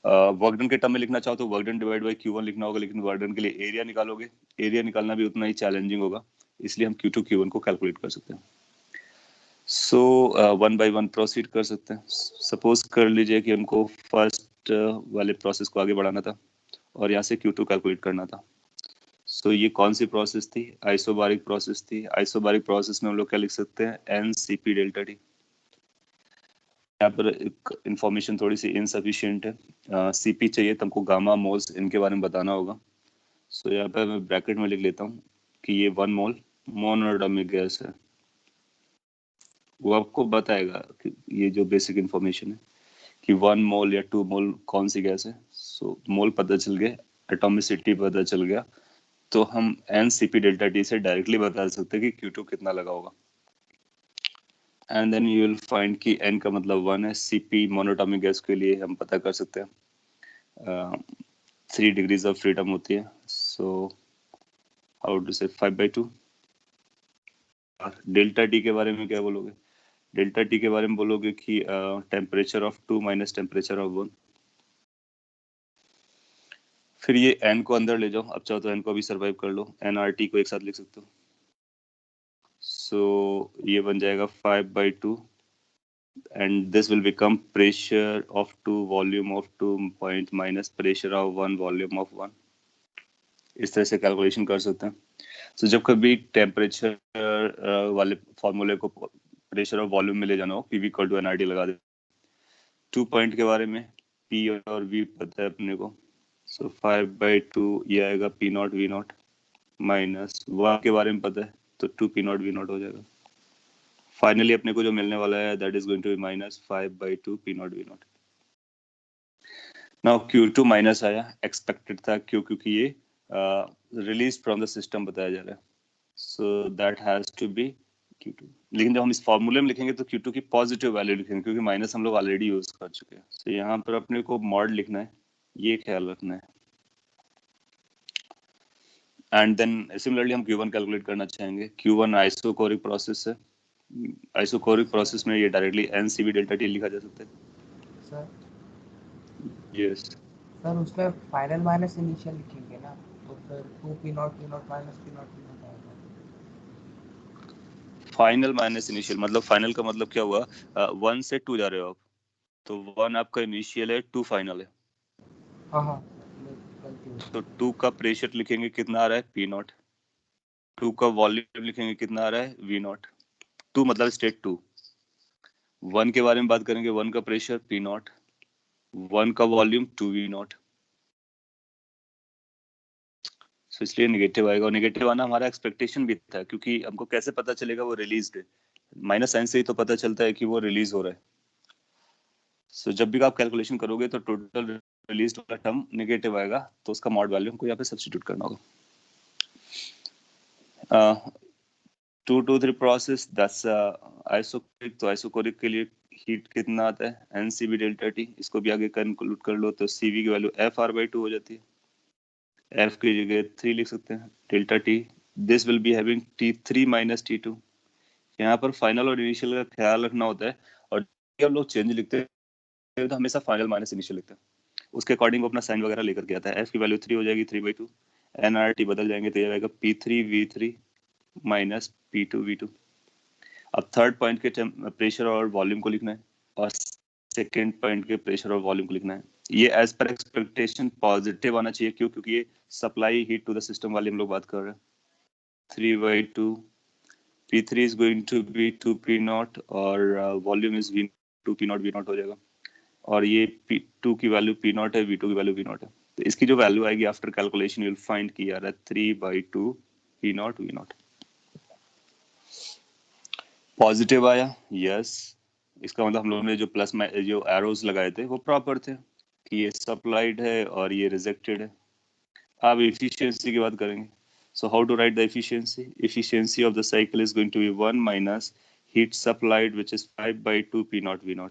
Work done के टर्म में लिखना चाहो तो work done divide by Q1 लिखना होगा, लेकिन वर्क डन के लिए एरिया निकालोगे, एरिया निकालना भी उतना ही चैलेंजिंग होगा, इसलिए हम Q2 Q1 को कैलकुलेट कर सकते हैं. सो 1 by 1 प्रोसीड कर सकते हैं. सपोज कर लीजिए कि हमको फर्स्ट वाले प्रोसेस को आगे बढ़ाना था और यहाँ से Q2 कैलकुलेट करना था. सो ये कौन सी प्रोसेस थी? आइसोबारिक प्रोसेस थी. आइसोबारिक प्रोसेस में हम लोग क्या लिख सकते हैं? NCP delta T. यहाँ पर एक इंफॉर्मेशन थोड़ी सी इनसफिशिएंट है. CP चाहिए तो हमको गामा मोल्स इनके बारे में बताना होगा. सो यहाँ पे मैं ब्रैकेट में लिख लेता हूँ कि ये 1 मोल मोनोएटॉमिक गैस है. वो आपको बताएगा कि ये जो बेसिक इंफॉर्मेशन है कि 1 मोल या 2 मोल कौन सी गैस है. सो मोल पता चल गया, एटॉमिसिटी पता चल गया, तो हम NCP डेल्टा टी से डायरेक्टली बता सकते हैं कि Q2 कितना लगा होगा. And then you will find कि N का मतलब 1 है. CP मोनोटॉमिक गैस के लिए हम पता कर सकते हैं 3 डिग्रीज ऑफ फ्रीडम होती है. सो हाउ टू से 5/2. डेल्टा टी के बारे में क्या बोलोगे? डेल्टा टी के बारे में बोलोगे कि temperature of 2 minus temperature of 1. फिर ये N को अंदर ले जाओ, अब चाहो तो N को भी सर्वाइव कर लो, NRT को एक साथ लिख सकते हो. सो ये बन जाएगा 5/2 and this will become pressure of 2 volume of 2 point minus pressure of 1 volume of 1. इस तरह से कैलकुलेशन कर सकते हैं. So जब कभी टेम्परेचर वाले फॉर्मूले को प्रेशर और वॉल्यूम में ले जाना हो, PV इक्वल टू NRT लगा दे. 2 पॉइंट के बारे में P और V पता है अपने को. सो 5/2 ये आएगा P naught V not, minus 1 के बारे में पता है तो 2 P नॉट V नॉट हो जाएगा. फाइनली अपने को जो मिलने वाला है that is going to be minus 5/2 P naught V naught. Now Q2 minus आया, एक्सपेक्टेड था क्यों? क्योंकि ये रिलीज फ्रॉम द सिस्टम बताया जा रहा है. So that has to be Q2. लेकिन जब हम इस फॉर्मूले में लिखेंगे तो Q2 की पॉजिटिव वैल्यू लिखेंगे क्योंकि माइनस हम लोग ऑलरेडी यूज कर चुके हैं. तो यहाँ पर अपने को मॉड लिखना है, ये ख्याल रखना है. एंड देन सिमिलरली हम Q1 कैलकुलेट करना चाहेंगे. Q1 आइसोकोरिक प्रोसेस है. आइसोकोरिक प्रोसेस में ये डायरेक्टली NCV डेल्टा T लिखा जा सकता है. Sir yes. सर उसमें फाइनल माइनस इनिशियल लिखेंगे ना, तो फिर 2P0 P0 minus P0 P0 आएगा. फाइनल माइनस इनिशियल मतलब फाइनल का मतलब क्या हुआ? 1 से 2 जा रहे हो आप, तो 1 आपका इनिशियल है, 2 फाइनल है. हाँ गलती हो तो 2 का प्रेशर लिखेंगे कितना आ रहा है? P0. 2 का वॉल्यूम लिखेंगे कितना आ रहा है? V0. 2 मतलब स्टेट 2. 1 के बारे में बात करेंगे, 1 का प्रेशर P0, 1 का वॉल्यूम 2V0. सो इसलिए नेगेटिव आएगा, और नेगेटिव आना हमारा एक्सपेक्टेशन भी था, क्योंकि हमको कैसे पता चलेगा वो रिलीज्ड है? माइनस साइन से ही तो पता चलता है कि वो रिलीज हो रहा है. सो जब भी आप कैलकुलेशन करोगे तो टोटल रिलीज वाला टर्म नेगेटिव आएगा, तो उसका मॉड वैल्यू हमको यहाँ पे सब्स्टिट्यूट करना होगा. 223 प्रोसेस 10 आइसोकोरिक. तो आइसोकोरिक के लिए हीट कितना आता है? NCV delta T. इसको भी आगे कंक्लूड कर लो तो CV की वैल्यू FR/2 हो जाती है. F की जगह 3 लिख सकते हैं, delta T. This will be having T3 minus T2. यहाँ पर फाइनल और इनिशियल का ख्याल रखना होता है, और जब लोग चेंज लिखते हैं तो हमेशा फाइनल माइनस इनिशियल लिखते हैं. उसके अकॉर्डिंग वो अपना साइन वगैरह लेकर के आता है. F की वैल्यू 3 हो जाएगी, 3/2. NRT बदल जाएंगे तो ये आएगा P3V3 माइनस P2V2. अब थर्ड पॉइंट के प्रेशर और वॉल्यूम को लिखना है, और सेकेंड पॉइंट के प्रेशर और वॉल्यूम को लिखना है. ये एज पर एक्सपेक्टेशन पॉजिटिव आना चाहिए. क्यों? क्योंकि ये supply heat to the system वाले हम लोग बात कर रहे हैं. 3/2. P3 is going to be 2P0 और वॉल्यूम इज V2P0 V0 हो जाएगा. और ये P2 की वैल्यू P0 है, V2 की वैल्यू V0 है. तो इसकी जो वैल्यू आएगी after calculation you will find कि यार 3/2 P0 V0. पॉजिटिव आया, यस. इसका मतलब हम लोगों ने जो प्लस में जो एरोज लगाए थे वो प्रॉपर थे कि ये सप्लाइड है और ये रिजेक्टेड है. अब एफिशिएंसी की बात करेंगे. So how to write the efficiency? Efficiency of the cycle is going to be 1 minus heat supplied, which is 5/2 P0 V0.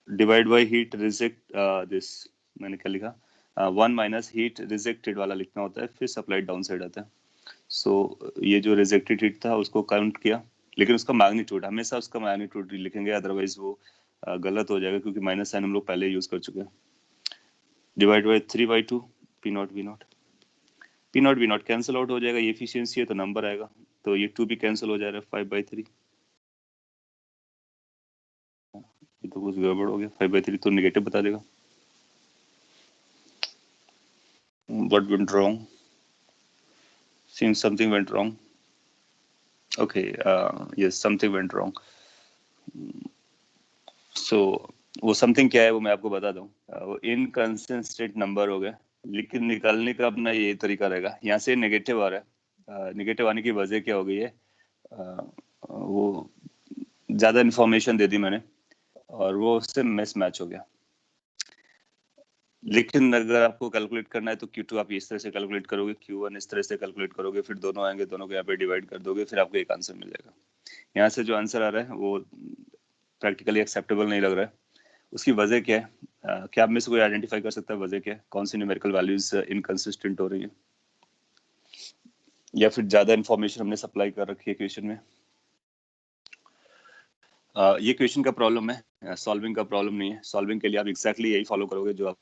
Divide by heat reject this. मैंने क्या लिखा? 1 minus heat rejected वाला लिखना होता है, फिर supplied डाउन साइड आता है. So ये जो rejected heat था उसको काउंट किया, लेकिन उसका मैग्नीट्यूड हमेशा उसका मैग्नीट्यूड लिखेंगे, अदरवाइज वो गलत हो जाएगा, क्योंकि माइनस साइन हम लोग पहले यूज कर चुके हैं. Divide by 3/2 P0 V0. P0 V0 cancel out हो जाएगा. ये एफिशिएंसी है तो नंबर आएगा, तो ये 2 भी कैंसिल हो जा रहा है. 5/3. ये तो कुछ गड़बड़ हो गया. 5/3 तो नेगेटिव बता देगा. What went wrong? Seems something went wrong. Okay, yes, something went wrong. So वो समथिंग क्या है वो मैं आपको बता दूं. वो इनकंसिस्टेंट नंबर हो गया, लेकिन निकालने का अपना ये तरीका रहेगा. यहाँ से नेगेटिव आ रहा है. नेगेटिव आने की वजह क्या हो गई है? वो ज्यादा इन्फॉर्मेशन दे दी मैंने और वो उससे मिस मैच हो गया. लेकिन अगर आपको कैलकुलेट करना है तो Q2 आप इस तरह से कैलकुलेट करोगे, Q1 इस तरह से कैलकुलेट करोगे, फिर दोनों आएंगे, दोनों को यहाँ पे डिवाइड कर दोगे, फिर आपको एक आंसर मिल जाएगा. यहाँ से जो आंसर आ रहा है वो प्रैक्टिकली एक्सेप्टेबल नहीं लग रहा है. उसकी वजह क्या है? क्या आप में से कोई आइडेंटिफाई कर सकता है वजह क्या है? कौन सी न्यूमेरिकल वैल्यूज इनकंसिस्टेंट हो रही है, या फिर ज्यादा इन्फॉर्मेशन हमने सप्लाई कर रखी है क्वेश्चन में? ये क्वेश्चन का प्रॉब्लम है, सॉल्विंग का प्रॉब्लम नहीं है. सॉल्विंग के लिए आप एग्जैक्टली यही फॉलो करोगे जो आप,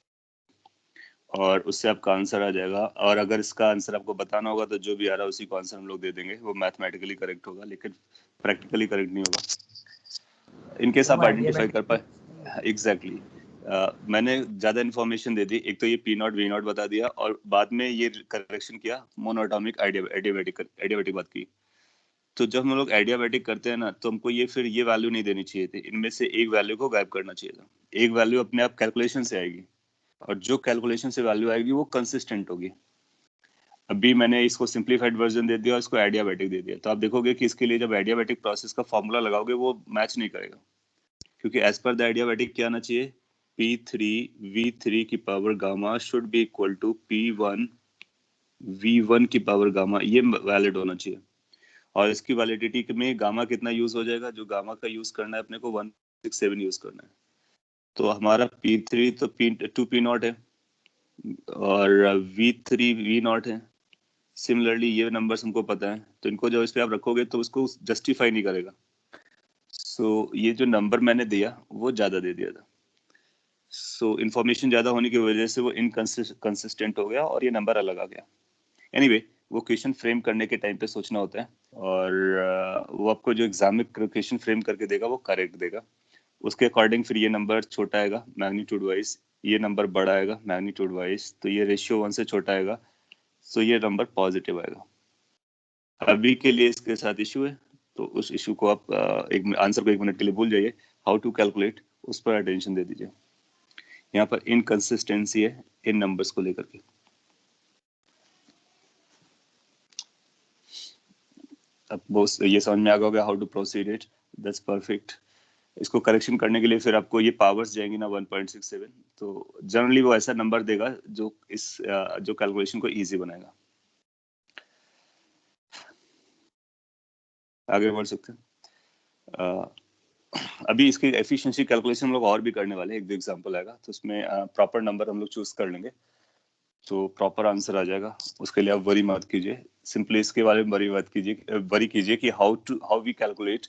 और उससे आपका आंसर आ जाएगा. और अगर इसका आंसर आपको बताना होगा तो जो भी आ रहा है उसी को आंसर हम लोग दे देंगे. वो मैथमेटिकली करेक्ट होगा, लेकिन प्रैक्टिकली करेक्ट नहीं होगा. इनकेस आप आइडेंटिफाई कर पाए. एग्जैक्टली. मैंने ज्यादा इन्फॉर्मेशन दे दी. एक तो ये P0 V0 बता दिया, और बाद में ये करेक्शन किया, मोनोटॉमिक एडियाबैटिक बात की. तो जब हम लोग एडियाबैटिक करते हैं ना, तो हमको ये फिर ये वैल्यू नहीं देनी चाहिए थी. इनमें से एक वैल्यू को गायब करना चाहिए था. एक वैल्यू अपने आप कैलकुलेशन से आएगी, और जो कैलकुलेशन से वैल्यू आएगी वो कंसिस्टेंट होगी. अभी मैंने इसको सिंप्लीफाइड वर्जन दे दिया और इसको एडियाबैटिक दे दिया, तो आप देखोगे कि इसके लिए जब एडियाबैटिक प्रोसेस का फॉर्मूला लगाओगे वो मैच नहीं करेगा, क्योंकि एज पर द एडियाबैटिक क्या आना चाहिए? P3V3 की power gamma should be equal to P1V1 की पावर गामा. ये वैलिड होना चाहिए. और इसकी वैलिडिटी में गामा कितना यूज हो जाएगा? जो गामा का यूज करना है अपने को 167 यूज करना है. तो हमारा P3 तो 2P0 है, और V3 V0 है। सिमिलरली ये नंबर्स हमको पता है, तो इनको जब इस पे आप रखोगे तो उसको जस्टिफाई नहीं करेगा। सो ये जो नंबर मैंने दिया वो ज्यादा दे दिया था, सो इन्फॉर्मेशन ज्यादा होने की वजह से वो इनकंसिस्टेंट हो गया और ये नंबर अलग आ गया। एनीवे वो क्वेश्चन फ्रेम करने के टाइम पे सोचना होता है, और वो आपको जो एग्जाम में क्वेश्चन फ्रेम करके देगा वो करेक्ट देगा। उसके अकॉर्डिंग फिर ये नंबर छोटा आएगा मैग्नीट्यूड वाइज, ये नंबर बड़ा आएगा मैग्नीट्यूड वाइज, तो ये रेशियो 1 से छोटा आएगा, सो ये नंबर पॉजिटिव आएगा। अभी के लिए इसके साथ इशू है, तो उस इशू को आप एक आंसर को 1 मिनट के लिए भूल जाइए, हाउ टू कैलकुलेट उस पर अटेंशन दे दीजिए। यहाँ पर इनकंसिस्टेंसी है इन नंबर्स को लेकर के। अब बहुत ये समझ में आ गया होगा how to proceed it, that's perfect. इसको करेक्शन करने के लिए फिर आपको ये पावर्स जाएंगी ना 1.67, तो जनरली वो ऐसा नंबर देगा जो इस जो कैलकुलेशन को इजी बनाएगा। आगे बढ़ सकते हैं। अभी इसकी एफिशिएंसी कैलकुलेशन हम लोग और भी करने वाले हैं, एक दो एग्जांपल आएगा तो उसमें प्रॉपर नंबर हम लोग चूज कर लेंगे तो प्रॉपर आंसर आ जाएगा। उसके लिए आप वरी मत कीजिए, सिंपली इसके बारे में वरी कीजिए कि how we calculate,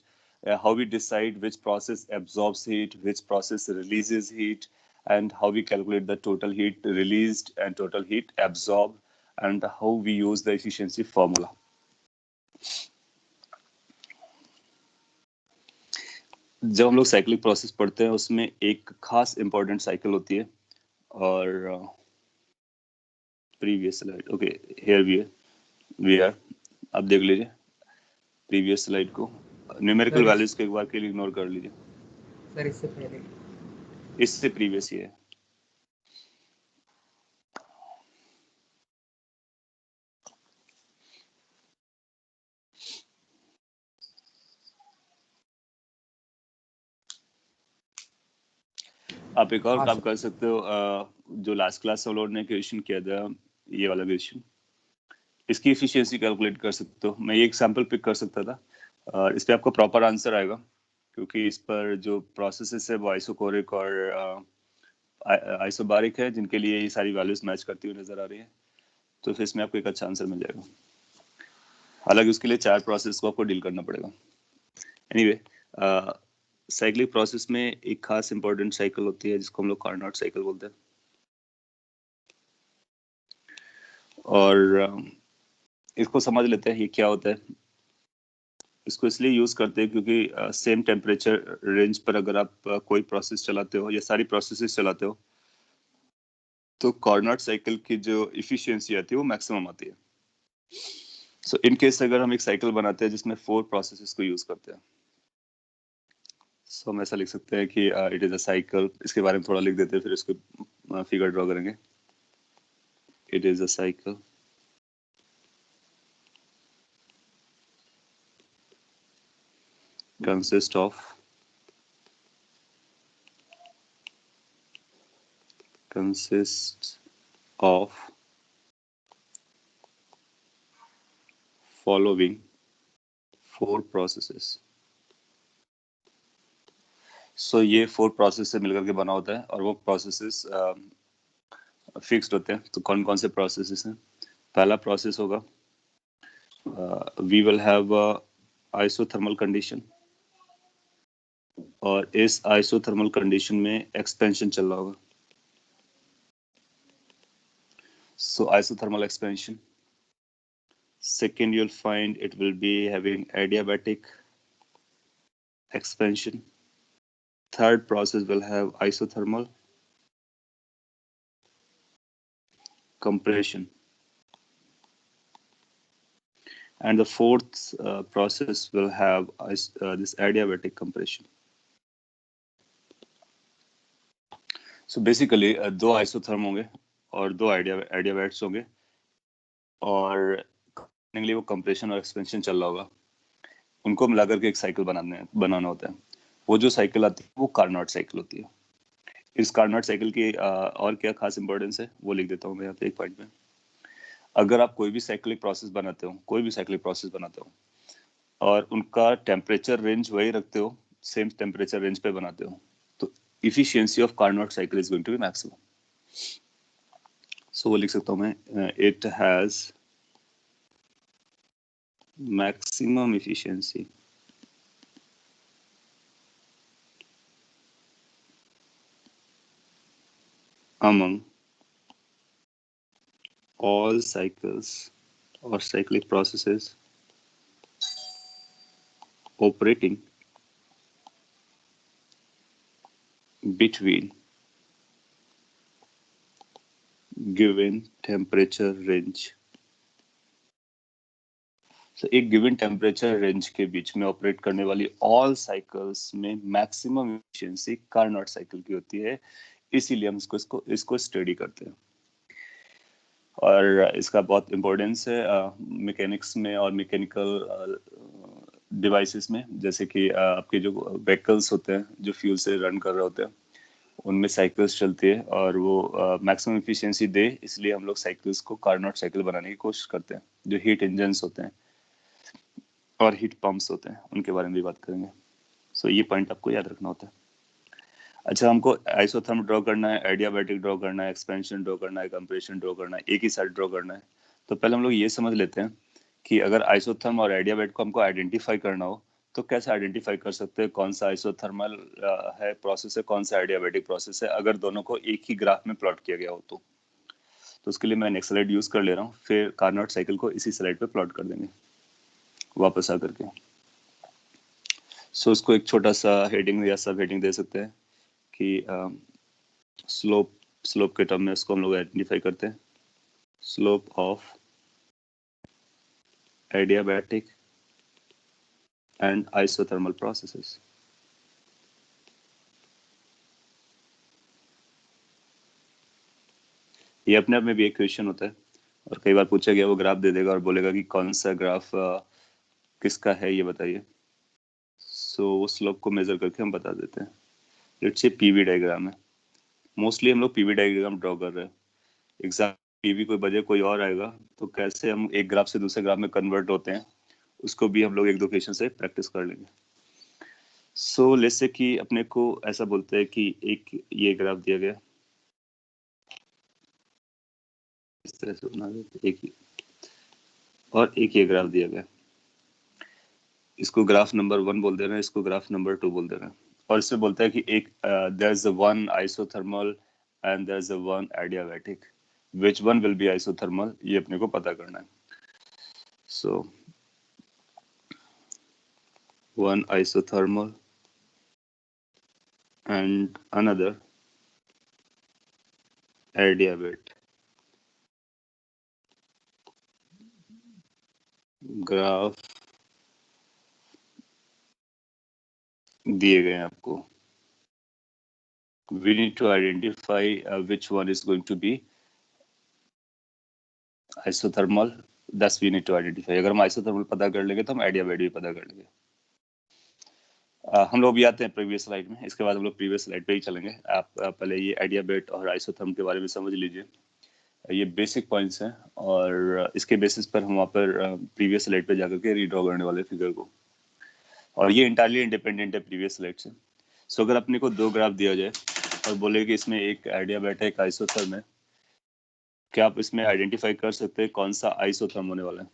how we decide which process absorbs heat, which process releases heat, and how we calculate the total heat released and total heat absorbed, and how we use the efficiency formula. जब हम लोग साइक्लिक प्रोसेस पढ़ते हैं उसमें एक खास इंपॉर्टेंट साइकिल होती है, और previous slide, okay here we are, आप देख लीजिए प्रीवियस स्लाइड को, न्यूमेरिकल वैल्यूज को एक बार के लिए इग्नोर कर लीजिए। सर इससे पहले इससे प्रीवियस ही है। आप एक और काम कर सकते हो, जो लास्ट क्लास में लोड ने क्वेश्चन किया था, ये वाला क्वेश्चन, इसकी एफिशिएंसी कैलकुलेट कर सकते हो। मैं ये एग्जांपल पिक कर सकता था, और इस पे आपको प्रॉपर आंसर आएगा क्योंकि इस पर जो प्रोसेसेस है वो आइसोकोरिक और आइसोबारिक है, जिनके लिए ये सारी वैल्यूज मैच करती हुई नजर आ रही है, तो फिर इसमें आपको एक अच्छा आंसर मिल जाएगा। हालांकि उसके लिए 4 प्रोसेस को आपको डील करना पड़ेगा। एनीवे साइक्लिक प्रोसेस में एक खास इंपॉर्टेंट साइकिल होती है जिसको हम लोग कार्नोट साइकिल बोलते हैं, और इसको समझ लेते हैं ये क्या होता है। इसको इसलिए यूज करते हैं क्योंकि सेम टेम्परेचर रेंज पर अगर आप कोई प्रोसेस चलाते हो या सारी प्रोसेसेस चलाते हो तो कार्नोट साइकिल की जो इफिशियंसी आती है वो मैक्सिमम आती है। सो इन केस अगर हम एक साइकिल बनाते हैं जिसमें 4 प्रोसेसेस को यूज करते हैं, सो हम ऐसा लिख सकते हैं कि इट इज अ साइकिल। इसके बारे में थोड़ा लिख देते हैं फिर इसको फिगर ड्रॉ करेंगे। It is a cycle consists of following 4 processes. So ये 4 प्रोसेस से मिलकर के बना होता है और वो प्रोसेसेस फिक्स्ड होते हैं। तो कौन कौन से प्रोसेसेस हैं? पहला प्रोसेस होगा we will have isothermal condition, और इस आइसोथर्मल कंडीशन में एक्सपेंशन चल रहा होगा। So isothermal expansion. Second, you'll find it will be having adiabatic expansion. Third process will have isothermal compression. And the fourth process will have this adiabatic compression. So basically दो isotherm होंगे और दो adiabats होंगे, और वो कंप्रेशन और एक्सपेंशन चल रहा होगा। उनको मिलाकर के एक साइकिल बनाना होता है। वो जो साइकिल आती है वो कार्नोट साइकिल होती है। इस कार्नोट साइकिल की और क्या खास इंपॉर्टेंस है वो लिख देता हूँ मैं यहाँ पे एक पॉइंट में। अगर आप कोई भी साइक्लिक प्रोसेस बनाते हो और उनका टेम्परेचर रेंज वही रखते हो, सेम टेम्परेचर रेंज पे बनाते हो, तो efficiency of Carnot cycle is going to be maximum. So वो लिख सकता हूँ मैं, it has maximum efficiency among all cycles or cyclic processes operating between given temperature range. So, एक गिवन टेम्परेचर रेंज के बीच में ऑपरेट करने वाली ऑल साइकिल्स में मैक्सिमम एफिशिएंसी कार्नोट साइकिल की होती है, इसीलिए हम इसको स्टडी करते हैं। और इसका बहुत इम्पोर्टेंस है मैकेनिक्स में और मैकेनिकल डिवाइसेस में, जैसे कि आपके जो व्हीकल्स होते हैं जो फ्यूल से रन कर रहे होते हैं, उनमें साइकिल्स चलती है और वो मैक्सिमम एफिशिएंसी दे, इसलिए हम लोग साइकिल्स को कार्नोट साइकिल बनाने की कोशिश करते हैं। जो हीट इंजन्स होते हैं और हीट पंप्स होते हैं, उनके बारे में भी बात करेंगे। सो ये पॉइंट आपको याद रखना होता है। अच्छा, हमको आइसोथर्म ड्रॉ करना है, एडियाबैटिक ड्रॉ करना है, एक्सपेंशन ड्रॉ करना है, कंप्रेशन ड्रॉ करना है, एक ही साइड ड्रॉ करना है। तो पहले हम लोग ये समझ लेते हैं कि अगर आइसोथर्म और एडियाबैट को हमको आइडेंटिफाई करना हो तो कैसे आइडेंटिफाई कर सकते हैं कौन सा आइसोथर्मल है प्रोसेस है, कौन सा एडियाबैटिक प्रोसेस है, अगर दोनों को एक ही ग्राफ में प्लॉट किया गया हो तो उसके लिए मैं नेक्स्ट स्लाइड यूज कर ले रहा हूँ, फिर कार्नोट साइकिल को इसी स्लाइड पे प्लॉट कर देंगे वापस आकर के। सो उसको एक छोटा सा हेडिंग या सब हेडिंग दे सकते हैं कि स्लोप के टर्म में इसको हम लोग आइडेंटिफाई करते हैं, slope of adiabatic and isothermal processes. ये अपने आप में भी एक क्वेश्चन होता है और कई बार पूछा गया, वो ग्राफ दे देगा और बोलेगा कि कौन सा ग्राफ किसका है ये बताइए। सो वो स्लोप को मेजर करके हम बता देते हैं। लेट्स से पीवी डायग्राम है, मोस्टली हम लोग पीवी डायग्राम ड्रॉ कर रहे हैं। एग्जाम पीवी कोई बजे कोई और आएगा तो कैसे हम एक ग्राफ से दूसरे ग्राफ में कन्वर्ट होते हैं, उसको भी हम लोग एक दो क्वेश्चन से प्रैक्टिस कर लेंगे। सो लेट्स से कि अपने को ऐसा बोलते हैं कि एक ये ग्राफ दिया गया, इस तरह से बना देते एक ही, और एक ये ग्राफ दिया गया, इसको ग्राफ नंबर 1 बोल दे रहे हैं, इसको ग्राफ नंबर 2 बोल दे रहे हैं, और इसमें बोलता है कि एक there is one isothermal and there is one adiabatic, which one will be isothermal, ये अपने को पता करना है। So one isothermal and another adiabat, graph दिए गए हैं आपको। We need to identify which one is going to be isothermal. Thus we need to identify. अगर हम isothermal पता कर लेंगे तो हम एडियाबैट भी पता कर लेंगे। हम लोग भी आते हैं प्रीवियस स्लाइड में, इसके बाद हम लोग प्रीवियस स्लाइड पे ही चलेंगे। आप पहले ये एडियाबैट और आइसोथर्म के बारे में समझ लीजिए, ये बेसिक पॉइंट्स हैं और इसके बेसिस पर हम वहाँ पर प्रीवियस स्लाइड पे जाकर के रीड्रॉ करने वाले फिगर को, और ये इंटायरली इंडिपेंडेंट है प्रीवियस स्लाइड से। सो अगर अपने को दो ग्राफ दिया जाए और बोले कि इसमें एक एडियाबैट है एक आइसोथर्म है, क्या आप इसमें आइडेंटिफाई कर सकते हैं कौन सा आइसोथर्म होने वाला है?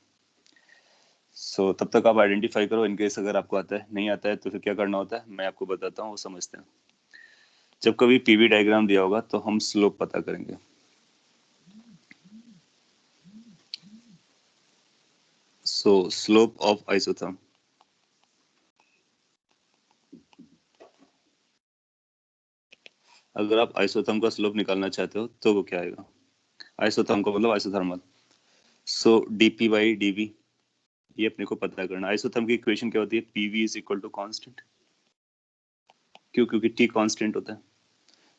सो तब तक आप आइडेंटिफाई करो, इनकेस अगर आपको आता है, नहीं आता है तो फिर क्या करना होता है मैं आपको बताता हूँ, वो समझते हैं। जब कभी पीवी डायग्राम दिया होगा तो हम स्लोप पता करेंगे। सो स्लोप ऑफ आइसोथर्म, अगर आप आइसोथर्म का स्लोप निकालना चाहते हो तो वो क्या आएगा? आइसोथर्म का मतलब isothermal, so dp by dv, ये अपने को पता करना। आइसोथर्म की इक्वेशन क्या होती है? PV is equal to constant, क्यों? क्योंकि टी कांस्टेंट होता है।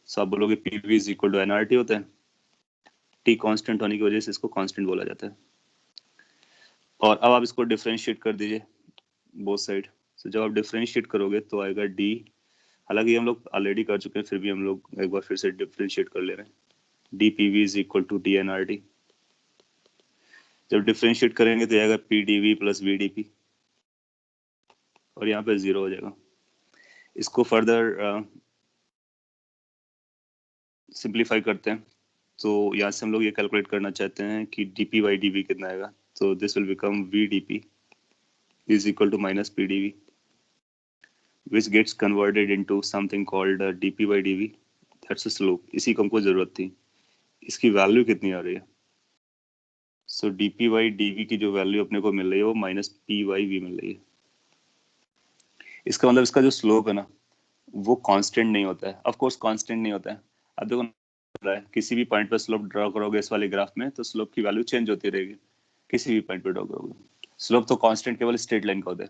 सो आप बोलोगे PV is equal to NRT होता है, टी कांस्टेंट होने की वजह से इसको कांस्टेंट बोला जाता है। और अब आप इसको डिफरेंशिएट कर दीजिए बोथ साइड। सो जब आप डिफरेंशिएट करोगे तो आएगा डी, हालांकि हम लोग ऑलरेडी कर चुके हैं, फिर भी हम लोग एक बार फिर से डिफरेंशिएट कर ले रहे हैं। D P V is equal to d N R T. जब डिफरेंशिएट करेंगे तो आएगा P d V plus V d P, और यहाँ पे 0 हो जाएगा। इसको फर्दर सिंप्लीफाई करते हैं तो यहाँ से हम लोग ये कैलकुलेट करना चाहते हैं कि dp by dv कितना आएगा, तो this will become v dp is equal to minus p dv which gets converted into something called dp by dv, that's a slope. इसी को हमको जरूरत थी, इसकी वैल्यू कितनी आ रही है, सो dp by dv की जो वैल्यू अपने को मिल रही है वो माइनस p by v मिल रही है। इसका मतलब इसका जो स्लोप है ना वो कांस्टेंट नहीं होता है, ऑफ कोर्स कांस्टेंट नहीं होता है। अब देखो है किसी भी पॉइंट पे स्लोप ड्रॉ करोगे इस वाले ग्राफ में तो स्लोप की वैल्यू चेंज होती रहेगी, किसी भी पॉइंट पे ड्रॉ करोगे। स्लोप तो कांस्टेंट केवल स्ट्रेट लाइन का होता है,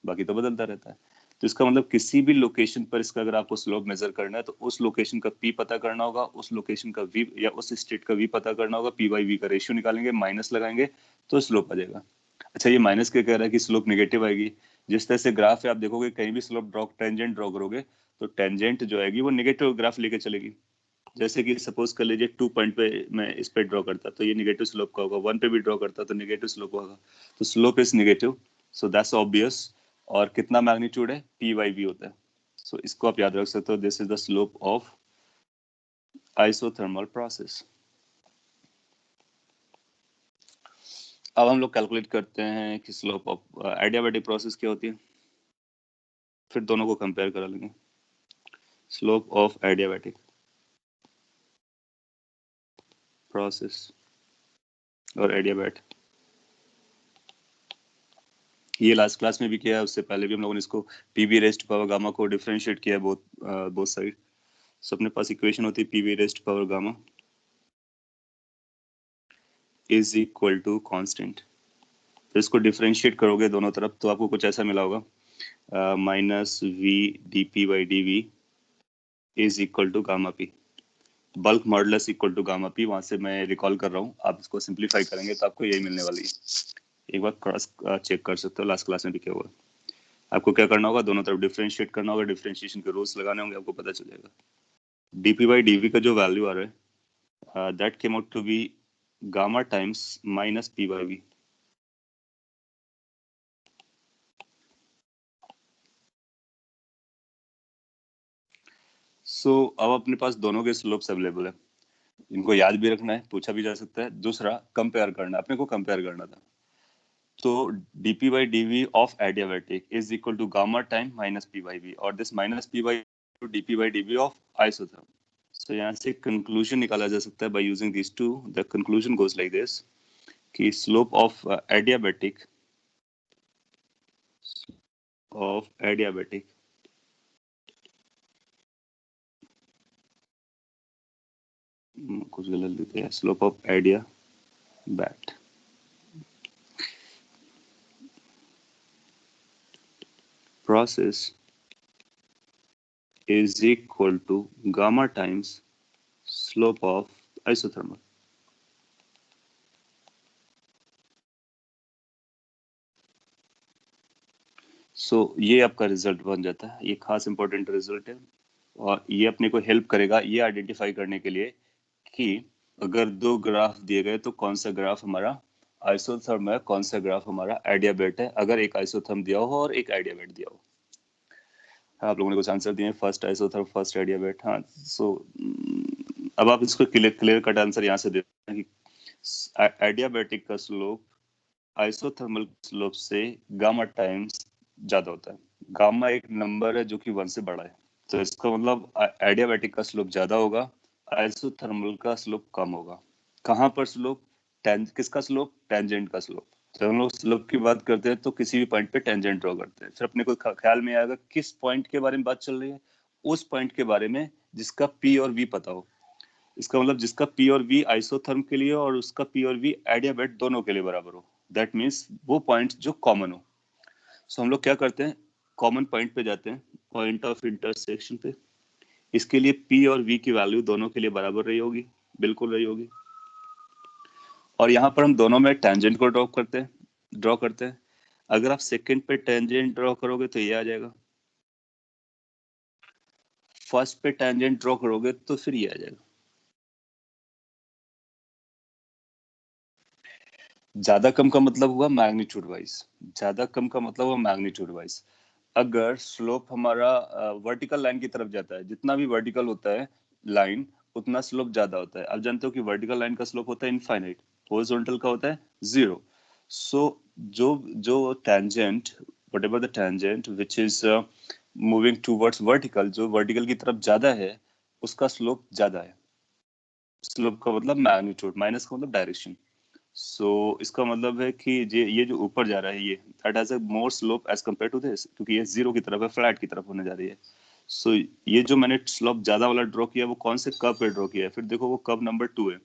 बाकी तो बदलता रहता है। तो इसका मतलब किसी भी लोकेशन पर इसका अगर आपको स्लोप मेजर करना है तो उस लोकेशन का p पता करना होगा, उस लोकेशन का v या उस स्टेट का v पता करना होगा, p by v का रेशियो निकालेंगे, माइनस लगाएंगे तो स्लोप आ जाएगा। अच्छा ये माइनस क्या कह रहा है कि स्लोप नेगेटिव आएगी। जिस तरह से ग्राफ है आप देखोगे कहीं भी स्लोप ड्रॉ टेंजेंट ड्रॉ करोगे तो टेंजेंट जो आएगी वो नेगेटिव ग्राफ लेके चलेगी। जैसे कि सपोज कर लीजिए 2 पॉइंट पे मैं इस पे ड्रॉ करता तो ये नेगेटिव स्लोप का होगा, 1 पे भी ड्रॉ करता तो नेगेटिव स्लोप होगा, तो slope is negative, so that's obvious. और कितना मैग्नीट्यूड है, p by v होता है। सो इसको आप याद रख सकते हो, this is the slope of isothermal process. अब हम लोग कैलकुलेट करते हैं कि स्लोप ऑफ एडियाबैटिक प्रोसेस क्या होती है, फिर दोनों को कंपेयर करा लेंगे। स्लोप ऑफ एडियाबैटिक प्रोसेस और एडियाबैट, ये लास्ट क्लास में भी किया है, उससे पहले भी हम लोगों ने इसको pv रेस्ट पावर गामा को डिफरेंशिएट किया बोथ साइड। सो अपने पास इक्वेशन होती है pv raised power gamma is equal to constant. तो इसको डिफरेंशिएट करोगे दोनों तरफ तो आपको कुछ ऐसा मिला होगा, minus v dp by dv is equal to gamma p, bulk modulus equal to gamma p। वहां से मैं रिकॉल कर रहा हूँ, आप इसको सिंप्लीफाई करेंगे तो आपको यही मिलने वाली है। एक बार क्रॉस चेक कर सकते हो, लास्ट क्लास में भी किया हुआ। आपको क्या करना होगा, दोनों तरफ डिफरेंशिएट करना होगा, डिफरेंशिएशन के रूल्स लगाने होंगे, आपको पता चल जाएगा। dp by dv का जो वैल्यू आ रहा है that came out to be gamma times minus p by v। So अब अपने पास दोनों के स्लोप्स अवेलेबल है, इनको याद भी रखना है, पूछा भी जा सकता है। दूसरा कंपेयर करना है, अपने को कंपेयर करना था। तो dp by dv of adiabatic is equal to gamma time minus p by v, और this minus p by dp by dv of isotherm। So यहाँ से conclusion निकाला जा सकता है by using these two। The conclusion goes like this कि slope of adiabatic कुछ गलत लिखे हैं, slope of adiabat process is equal to gamma times slope of isothermal। सो ये आपका रिजल्ट बन जाता है, ये खास इंपॉर्टेंट रिजल्ट है और ये अपने को हेल्प करेगा ये आइडेंटिफाई करने के लिए कि अगर दो ग्राफ दिए गए तो कौन सा ग्राफ हमारा आइसोथर्म है, कौन सा ग्राफ हमारा एडियाबेट है, अगर एक आइसोथर्म दिया हो और एक एडियाबेट दिया हो। आप लोगों ने कुछ आंसर दिए, फर्स्ट आइसोथर्म फर्स्ट एडियाबेट। हाँ, सो अब आप इसको क्लियर कट आंसर यहाँ से देते हैं कि एडियाबेटिक का स्लोप आइसोथर्मल स्लोप से गामा टाइम्स ज्यादा होता है। गामा एक नंबर है जो कि 1 से बड़ा है, तो इसका मतलब एडियाबैटिक का स्लोप ज्यादा होगा, आइसोथर्मल का स्लोप कम होगा। कहाँ पर स्लोप, किसका स्लोप, टेंजेंट का स्लोप। जब हम लोग स्लोप की बात करते हैं तो किसी भी पॉइंट पे टेंजेंट ड्रॉ करते हैं, फिर अपने को ख्याल में आएगा किस पॉइंट के बारे में बात चल रही है, उस पॉइंट के बारे में जिसका पी और वी पता हो। इसका मतलब जिसका पी और वी आइसोथर्म के लिए और उसका पी और वी एडियाबेट दोनों के लिए बराबर हो, दैट मीन्स वो पॉइंट जो कॉमन हो। सो हम लोग क्या करते हैं, कॉमन पॉइंट पे जाते हैं, पॉइंट ऑफ इंटरसेक्शन पे। इसके लिए पी और वी की वैल्यू दोनों के लिए बराबर रही होगी, बिल्कुल रही होगी। और यहाँ पर हम दोनों में टेंजेंट को ड्रॉ करते हैं। अगर आप सेकंड पे टेंजेंट ड्रॉ करोगे तो ये आ जाएगा, फर्स्ट पे टेंजेंट ड्रॉ करोगे तो फिर ये आ जाएगा। ज्यादा कम का मतलब हुआ मैग्नीट्यूड वाइज, ज्यादा कम का मतलब हुआ मैग्नीट्यूड वाइज। अगर स्लोप हमारा वर्टिकल लाइन की तरफ जाता है, जितना भी वर्टिकल होता है लाइन उतना स्लोप ज्यादा होता है। आप जानते हो कि वर्टिकल लाइन का स्लोप होता है इनफाइनाइट, हॉरिजॉन्टल का होता है 0। सो जो जो tangent, whatever the tangent which is moving towards vertical, जो वर्टिकल की तरफ ज्यादा है उसका स्लोप ज्यादा है। स्लोप का मतलब मैग्नीट्यूड, माइनस का मतलब डायरेक्शन। सो इसका मतलब है कि ये जो ऊपर जा रहा है ये that has a more slope as compare to this, क्योंकि ये 0 की तरफ है, फ्लैट की तरफ होने जा रही है। सो ये जो मैंने स्लोप ज्यादा वाला ड्रॉ किया वो कौन से कर्व पे ड्रॉ किया है? फिर देखो वो कर्व नंबर 2 है।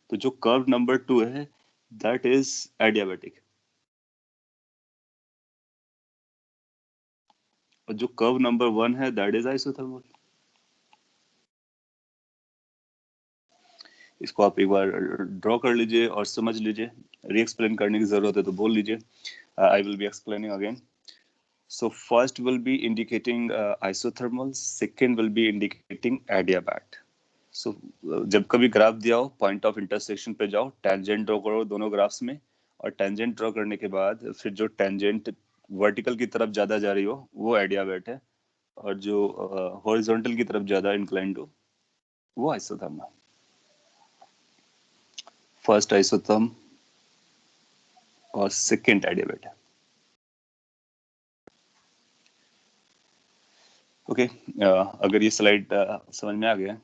तो जो कर्व नंबर 2 है दैट इज एडियाबैटिक, और जो कर्व नंबर 1 है दैट इज आइसोथर्मल। इसको आप एक बार ड्रॉ कर लीजिए और समझ लीजिए। री एक्सप्लेन करने की जरूरत है तो बोल लीजिए, I will be explaining again. So first will be indicating isothermal, second will be indicating adiabat. So जब कभी ग्राफ दिया हो पॉइंट ऑफ इंटरसेक्शन पे जाओ, टेंजेंट ड्रॉ करो दोनों ग्राफ्स में, और टेंजेंट ड्रॉ करने के बाद फिर जो टेंजेंट वर्टिकल की तरफ ज्यादा जा रही हो वो एडियाबैट है, और जो हॉरिजॉन्टल की तरफ ज्यादा इंक्लाइंड हो वो आइसोथर्म है। फर्स्ट आइसोथर्म और सेकंड एडियाबैट है। ओके अगर ये स्लाइड समझ में आ गया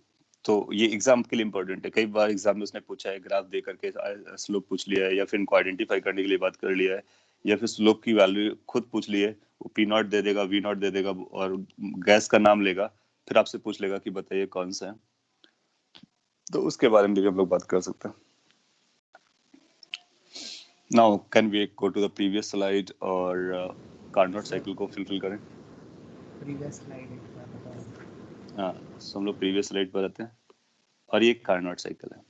तो ये एग्जाम के लिए इंपॉर्टेंट है। कई बार एग्जाम में उसने पूछा है, ग्राफ दे करके स्लोप पूछ लिया है, या फिर इनको आइडेंटिफाई करने के लिए बात कर लिया है, या फिर स्लोप की वैल्यू खुद पूछ ली है, वो पी नॉट दे देगा, वी नॉट दे देगा और गैस का नाम लेगा, फिर आपसे पूछ लेगा कि बताइए कौन सा है। तो उसके बारे में भी हम लोग बात कर सकते हैं। Now can we go to the previous slide और कार्नोट साइकिल को फिलफिल करें। प्रीवियस स्लाइड एक बार बताओ। हाँ, सो हम लोग प्रीवियस स्लाइड पर आते हैं, और ये कार्नोट साइकिल है।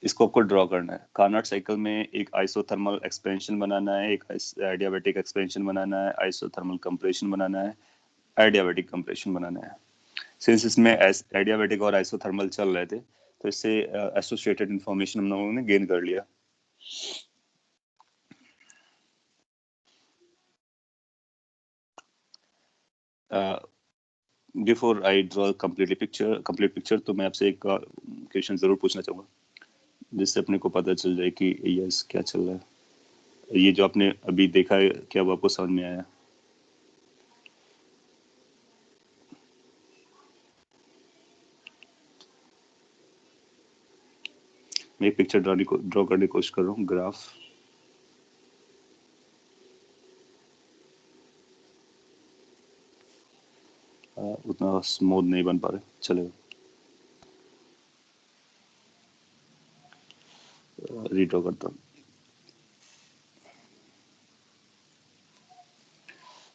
इसको आपको ड्रॉ करना है। कार्नोट साइकिल में एक आइसोथर्मल एक्सपेंशन बनाना है, एक एडियाबैटिक एक्सपेंशन बनाना है, आइसोथर्मल कंप्रेशन बनाना है, एडियाबैटिक कंप्रेशन बनाना है। सिंस इसमें एडियाबैटिक और आइसोथर्मल चल रहे थे तो इससे एसोसिएटेड इंफॉर्मेशन हम लोगों ने गेन कर लिया। Before I draw complete picture तो मैं आपसे एक क्वेश्चन जरूर पूछना चाहूंगा, जिससे अपने को पता चल जाए कि यस क्या चल रहा है। ये जो आपने अभी देखा है क्या वो आपको समझ में आया? मैं एक पिक्चर ड्रॉ करने की कोशिश कर रहा हूँ, ग्राफ। उतना स्मूथ नहीं बन पा रहे, चलेगा, रीड्रॉ करता हूँ।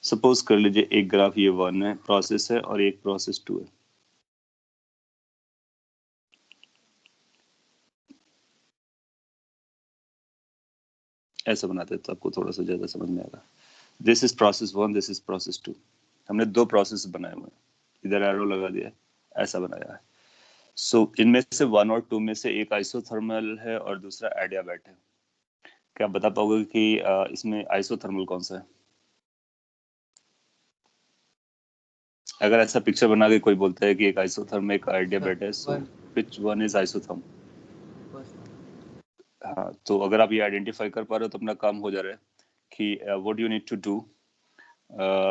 सपोज कर लीजिए एक ग्राफ ये 1 है, प्रोसेस है, और एक प्रोसेस 2 है। ऐसा बनाते हैं तो आपको थोड़ा सा ज्यादा समझ में आएगा। This is process 1, this is process 2। हमने दो प्रोसेस बनाए हुए हैं, इधर एरो लगा दिया, ऐसा बनाया है। सो इनमें से 1 और 2 में से एक आइसोथर्मल है और दूसरा एडियाबैट है। क्या आप बता पाओगे कि इसमें आइसोथर्मल कौन सा है? अगर ऐसा पिक्चर बना के कोई बोलता है कि एक आइसोथर्म एक एडियाबैट है, so which one is isotherm? हाँ, तो अगर आप ये आइडेंटिफाई कर पा रहे हो तो अपना काम हो जा रहा है कि what you need to do,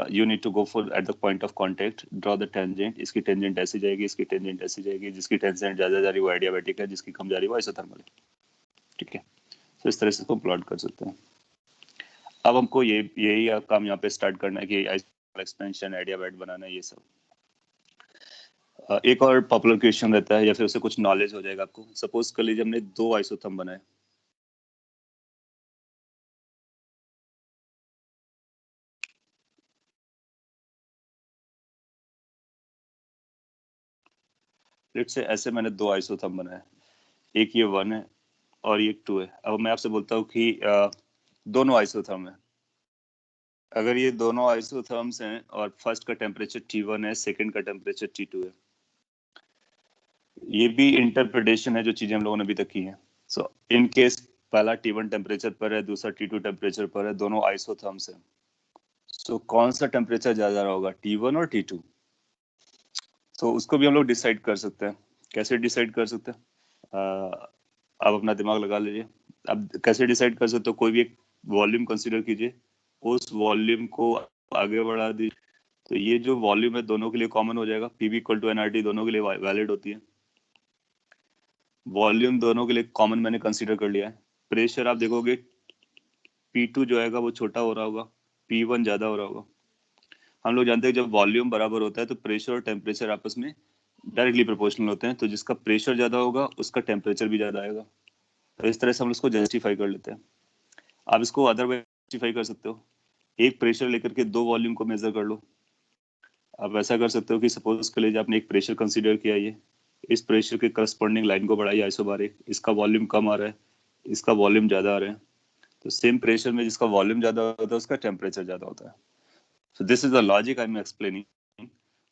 you need to go for at the point of contact, draw the tangent। इसकी टेंजेंट ऐसी जाएगी, इसकी टेंजेंट ऐसी जाएगी, जिसकी टेंजेंट ज्यादा जा रही है वो एडियाबैटिक है, जिसकी कम जा रही है वो आइसोथर्मल है। ठीक है, तो इस तरह से इसको प्लॉट कर सकते हैं। अब हमको यही काम यहाँ पे स्टार्ट करना है कि एक्सपेंशन, एडियाबैट बनाना है, ये सब। एक और पॉपुलर क्वेश्चन रहता है या फिर उससे कुछ नॉलेज हो जाएगा आपको। सपोज कर लीजिए हमने 2 आइसोथर्म बनाए, लेट्स से ऐसे मैंने 2 आइसोथर्म बनाए, एक ये 1 है और ये 2 है। अब मैं आपसे बोलता हूँ कि दोनों आइसोथर्म है। अगर ये दोनों आइसोथर्म्स हैं और फर्स्ट का टेम्परेचर T1 है, सेकंड का टेम्परेचर T2 है, ये भी इंटरप्रिटेशन है जो चीजें हम लोगों ने अभी तक की हैं। सो इन केस पहला T1 टेम्परेचर पर है, दूसरा T2 टेम्परेचर पर है, दोनों आइसोथर्म्स हैं। सो कौन सा टेम्परेचर ज्यादा होगा, T1 और T2? तो उसको भी हम लोग डिसाइड कर सकते हैं कैसे डिसाइड कर सकते हैं? आप अपना दिमाग लगा लीजिए। अब कैसे डिसाइड कर सकते हो? कोई भी एक वॉल्यूम कंसीडर कीजिए, उस वॉल्यूम को आगे बढ़ा दीजिए, तो ये जो वॉल्यूम है दोनों के लिए कॉमन हो जाएगा। पीवी इक्वल टू एनआरटी दोनों के लिए वैलिड होती है। वॉल्यूम दोनों के लिए कॉमन मैंने कंसीडर कर लिया है। प्रेशर आप देखोगे P2 जो आएगा वो छोटा हो रहा होगा, P1 ज्यादा हो रहा होगा। हम लोग जानते हैं जब वॉल्यूम बराबर होता है तो प्रेशर और टेम्परेचर आपस में डायरेक्टली प्रोपोर्शनल होते हैं, तो जिसका प्रेशर ज्यादा होगा उसका टेम्परेचर भी ज्यादा आएगा। तो इस तरह से हम उसको जस्टिफाई कर लेते हैं। आप इसको अदरवाइज जस्टिफाई कर सकते हो, एक प्रेशर लेकर के दो वॉल्यूम को मेजर कर लो। आप ऐसा कर सकते हो कि सपोज के लिए आपने एक प्रेशर कंसीडर किया, ये इस प्रेशर के करस्पॉन्डिंग लाइन को बढ़ाइए आइसोबारिक, इसका वॉल्यूम कम आ रहा है, इसका वॉल्यूम ज्यादा आ रहा है। तो सेम प्रेशर में जिसका वॉल्यूम ज्यादा होता है उसका टेम्परेचर ज्यादा होता है। So this is the logic I am explaining.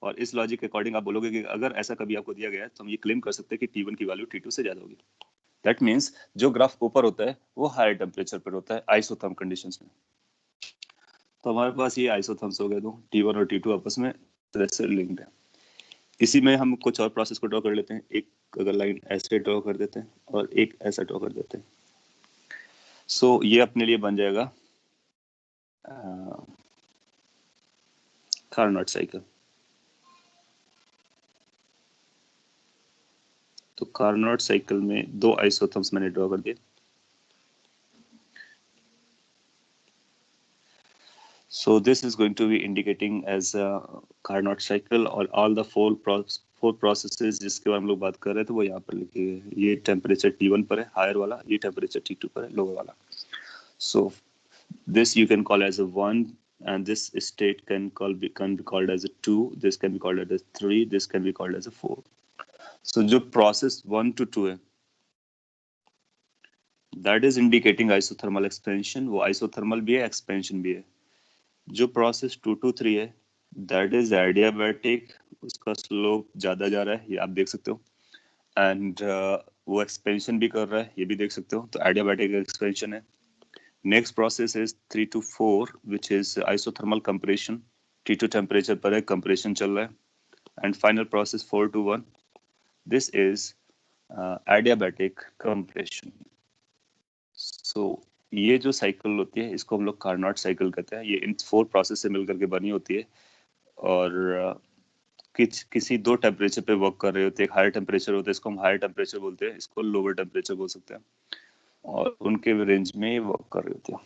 और इस लॉजिक के अकॉर्डिंग आप बोलोगे कि अगर ऐसा कभी आपको दिया गया है तो हम ये क्लेम कर सकते हैं कि T1 की वैल्यू T2 से ज्यादा होगी। दैट मीन्स जो ग्राफ ऊपर होता है वो हायर टेम्परेचर पर होता है आइसोथर्म कंडीशंस में। तो हमारे पास ये आइसोथर्म्स हो गए, दो T1 और T2 आपस में से लिंक्ड है। इसी में हम कुछ और प्रोसेस को ड्रॉ कर लेते हैं। एक अगर लाइन ऐसे ड्रॉ कर देते हैं और एक ऐसा ड्रॉ कर देते हैं। सो ये अपने लिए बन जाएगा कार्नोट साइकिल। तो कार्नोट साइकिल में दो आइसोथर्म्स मैंने ड्रॉ कर दिए। So this is going to be indicating as a Carnot cycle, और all the four processes जिसके बारे में हम लोग बात कर रहे थे वो यहाँ पर लिखे गए। ये टेम्परेचर T1 पर है हायर वाला, ये टेम्परेचर T2 पर है लोअर वाला। So this you can call as a 1 and this state can be called as a 2, this can be called as a 3, this can be called as a 4. So जो process 1 to 2 है that is indicating isothermal expansion, वो isothermal भी है expansion भी है। जो प्रोसेस 2 to 3 है दैट इज एडियाबैटिक, उसका स्लोप ज्यादा जा रहा है, ये आप देख सकते हो। एंड वो एक्सपेंशन भी कर रहा है, ये भी देख सकते हो। तो एडियाबैटिक एक्सपेंशन है। Next process is 3 to 4 which is isothermal compression. T2 temperature पर है, कंप्रेशन चल रहा है। And final process 4 to 1, this is adiabatic compression. So ये जो साइकिल होती है इसको हम लोग कार्नोट साइकिल कहते हैं। ये इन 4 प्रोसेस से मिलकर के बनी होती है और किसी दो टेम्परेचर पे वर्क कर रहे होते हैं। एक हायर टेम्परेचर होता है, इसको हम हायर टेम्परेचर बोलते हैं, इसको लोअर टेम्परेचर बोल सकते हैं, और उनके रेंज में वर्क कर रहे होते हैं।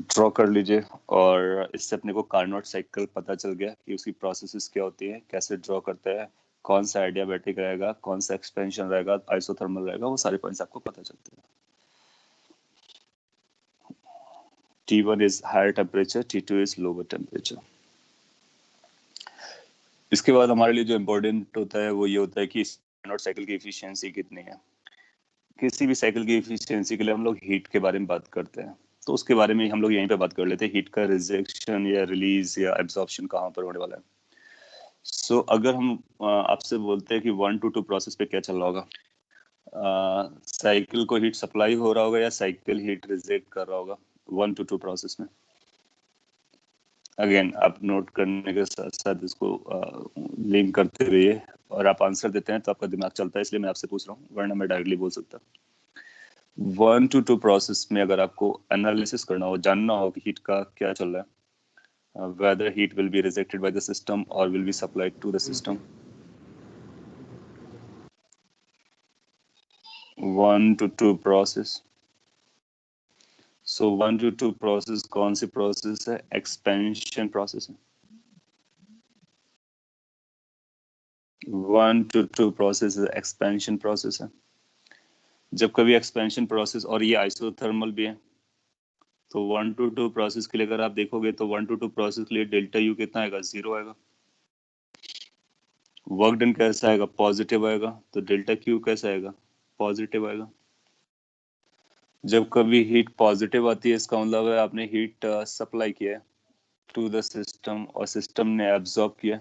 ड्रॉ कर लीजिए और इससे अपने को कार्नोट साइकिल पता चल गया कि उसकी प्रोसेसेस क्या होती है, कैसे ड्रॉ करते हैं, कौन सा एडियाबैटिक रहेगा, कौन सा एक्सपेंशन रहेगा, आइसोथर्मल रहेगा, वो सारे पॉइंट्स आपको पता चलते हैं। T1 is higher temperature, T2 is lower temperature. इसके बाद हमारे लिए जो इम्पोर्टेंट होता है वो ये होता है कि कार्नोट साइकिल की एफिशिएंसी कितनी है। किसी भी साइकिल की एफिशिएंसी के लिए हम लोग हीट के बारे में बात करते हैं, तो उसके बारे में हम लोग यहीं पे बात कर लेते हैं। हीट का रिजेक्शन या रिलीज या एब्जॉर्प्शन कहाँ पर होने वाला है। सो अगर हम आपसे बोलते हैं कि 1 to 2 प्रोसेस पे क्या चल रहा होगा, साइकिल को हीट सप्लाई हो रहा होगा या साइकिल हीट रिजेक्ट कर रहा होगा 1 to 2 प्रोसेस में। अगेन आप नोट करने के साथ साथ इसको लिंक करते रहिए और आप आंसर देते हैं तो आपका दिमाग चलता है, इसलिए मैं आपसे पूछ रहा हूँ, वरना मैं डायरेक्टली बोल सकता। 1 to 2 प्रोसेस में अगर आपको एनालिसिस करना हो, जानना हो कि हीट का क्या चल रहा है, whether heat will be rejected by the system or will be supplied to the system. 1 to 2 process. So 1 to 2 process कौन सी प्रोसेस है? एक्सपेंशन प्रोसेस है। 1 to 2 प्रोसेस एक्सपेंशन प्रोसेस है। जब कभी एक्सपेंशन प्रोसेस, और ये आइसोथर्मल भी है, तो 1 to 2 प्रोसेस के लिए अगर आप देखोगे तो 1 to 2 प्रोसेस के लिए डेल्टा यू कितना आएगा? 0 आएगा। वर्क डन कैसा आएगा? पॉजिटिव आएगा। तो डेल्टा क्यू कैसा आएगा? पॉजिटिव आएगा। जब कभी हीट पॉजिटिव आती है इसका मतलब है आपने हीट सप्लाई किया है टू द सिस्टम और सिस्टम ने एब्जॉर्ब किया।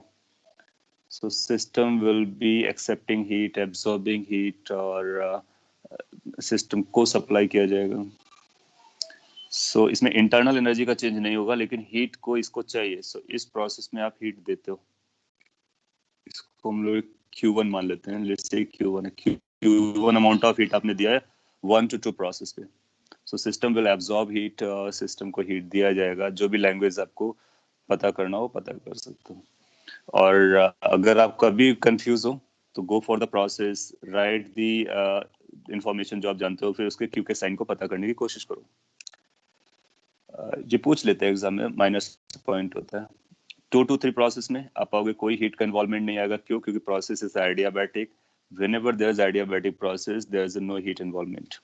So system will be accepting heat, absorbing heat, और सिस्टम को सप्लाई किया जाएगा। सो इसमें इंटरनल एनर्जी का चेंज नहीं होगा, लेकिन हीट को इसको चाहिए। सो इस प्रोसेस में आप हीट देते हो, इसको हम लोग Q1 मान लेते हैं, लेट्स से Q1 है, Q1 अमाउंट ऑफ हीट आपने दिया है 1 to 2 प्रोसेस पे। So system will absorb heat, system को हीट दिया जाएगा, जो भी लैंग्वेज आपको पता करना हो पता कर सकते हो। और अगर आप कभी कंफ्यूज हो तो go for the process, right the information जो आप जानते हो, फिर उसके क्यू के साइन को पता करने की कोशिश करो। ये पूछ लेते हैं एग्जाम में, माइनस पॉइंट होता है। 2 to 3 प्रोसेस में आप पाओगे कोई हीट का इन्वॉल्वमेंट नहीं आएगा। क्यों? क्योंकि process is adiabatic. whenever there is adiabatic process there is no heat involvement,